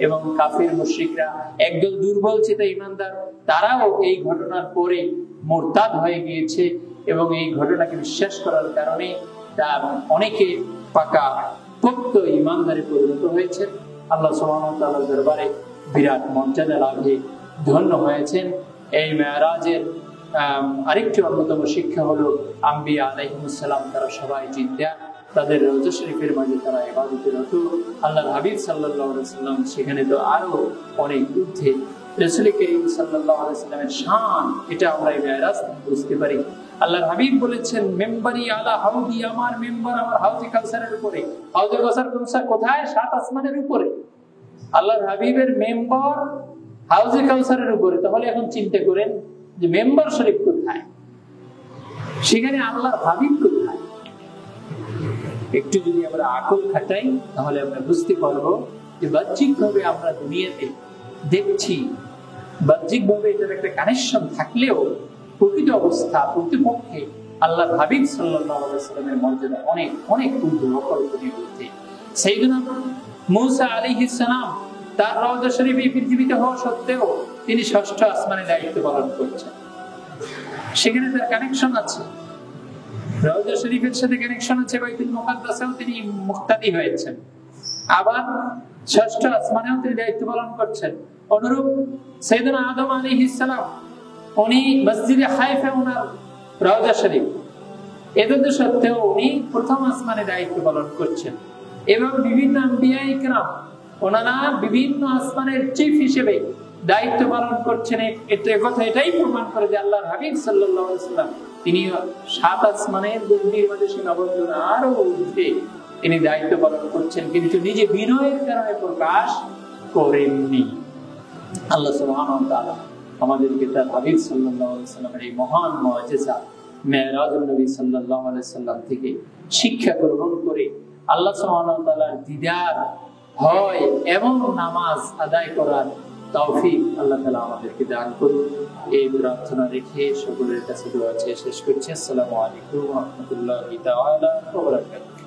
এবং কাফির মুশরিকরা, একদল দুর্বল চিন্তা ঈমানদার, তারাও এই ঘটনার পরে মুরতাদ হয়ে গিয়েছে এবং এই ঘটনাকে বিশ্বাস করার কারণে তার অনেকে পাকা পোক্ত ঈমানদারে পরিণত হয়েছে। আল্লাহ সুবহানাহু ওয়া তাআলার দরবারে বিরাট মর্যাদা লাভে ধন্য হয়েছেন। এই মেরাজের আরেকটি অন্যতম শিক্ষা হলো আম্বিয়া আলাইহিস সালাম তারা সবাই জিন্দা, তাদের রওজা শরীফের মাঝে তারা ইবাদতে রত। আল্লাহর হাবিব সাল্লাল্লাহু আলাইহি ওয়াসাল্লাম সেখানে তো আরো অনেক ঊর্ধ্বে। রাসূল করিম সাল্লাল্লাহু আলাইহি ওয়াসাল্লামের শান, এটা আমরা এই মেরাজ থেকে বুঝতে পারি। আল্লাহর হাবিব বলেছেন, মেম্বারি আলা হাউদি, আমার মেম্বার আমার হাউজে কাউসারের উপরে। হাউজে কাউসার কোথায়? সাত আসমানের উপরে। আল্লাহর হাবিবের মেম্বার হাউজে কাউসারের উপরে। তাহলে এখন চিন্তা করেন যে মেম্বার শরীফ কোথায়, সেখানে আল্লাহর হাবিব কোথায়? একটু যদি আমরা আকল খাটাই তাহলে আমরা বুঝতে পারবো যে বাহ্যিক ভাবে আমরা দুনিয়াতে দেখছি, বাহ্যিক ভাবে এটার একটা কানেকশন থাকলেও প্রকৃত অবস্থা প্রকৃতপক্ষে আল্লাহর হাবিব সাল্লাল্লাহু আলাইহি ওয়াসাল্লামের মর্যাদা অনেক অনেক অকল্পনীয় ঊর্ধ্বে। সাইয়েদনা মূসা আলাইহিস সালাম তার রওজা শরীফে পৃথিবীতে হওয়া সত্ত্বেও তিনি ষষ্ঠ আসমানে দায়িত্ব পালন করছেন। সেখানে তার কানেকশন আছে, রওজা শরীফের সাথে কানেকশন আছে, বাইতুল মুকাদ্দাসেও তিনি মুক্তাদি হয়েছেন, আবার ষষ্ঠ আসমানেও তিনি দায়িত্ব পালন করছেন। অনুরূপ সাইয়েদনা আদম আলাইহিস সালাম, উনি মসজিদে হাইফা ওনার রওজা শরীফ, এতদ সত্ত্বেও উনি প্রথম আসমানে দায়িত্ব পালন করছেন। এবং বিভিন্ন আম্বিয়া ইকরাম ওনারা বিভিন্ন আসমানের চিফ হিসেবে দায়িত্ব পালন করছেন। এটাই প্রমাণ করে যে আল্লাহর হাবিব সাল্লাল্লাহু আলাইহি ওয়াসাল্লাম তিনি সাত আসমানের গণ্ডির মাঝে সীমাবদ্ধ না, আরো ঊর্ধ্বে তিনি দায়িত্ব পালন করছেন, কিন্তু নিজে বিনয়ের কারণে প্রকাশ করেননি। আল্লাহ সুবহানাহু ওয়া তাআলা আমাদেরকে তার হাবিব সাল্লাল্লাহু আলাইহি ওয়াসাল্লামের এই মহান মুআজিজা মেরাজুন নবী সাল্লাল্লাহু আলাইহি ওয়াসাল্লাম থেকে শিক্ষা গ্রহণ করে আল্লাহ সুবহানাহু ওয়া তাআলার দিদার হয় এবং নামাজ আদায় করার তৌফিক আল্লাহ তাআলা আমাদেরকে দান করুন। এই প্রার্থনা রেখে সকলের কাছে দোয়া চেয়ে শেষ করছি। আসসালামু আলাইকুম ওয়া রাহমাতুল্লাহি তাআলা ওয়া বারাকাতুহু।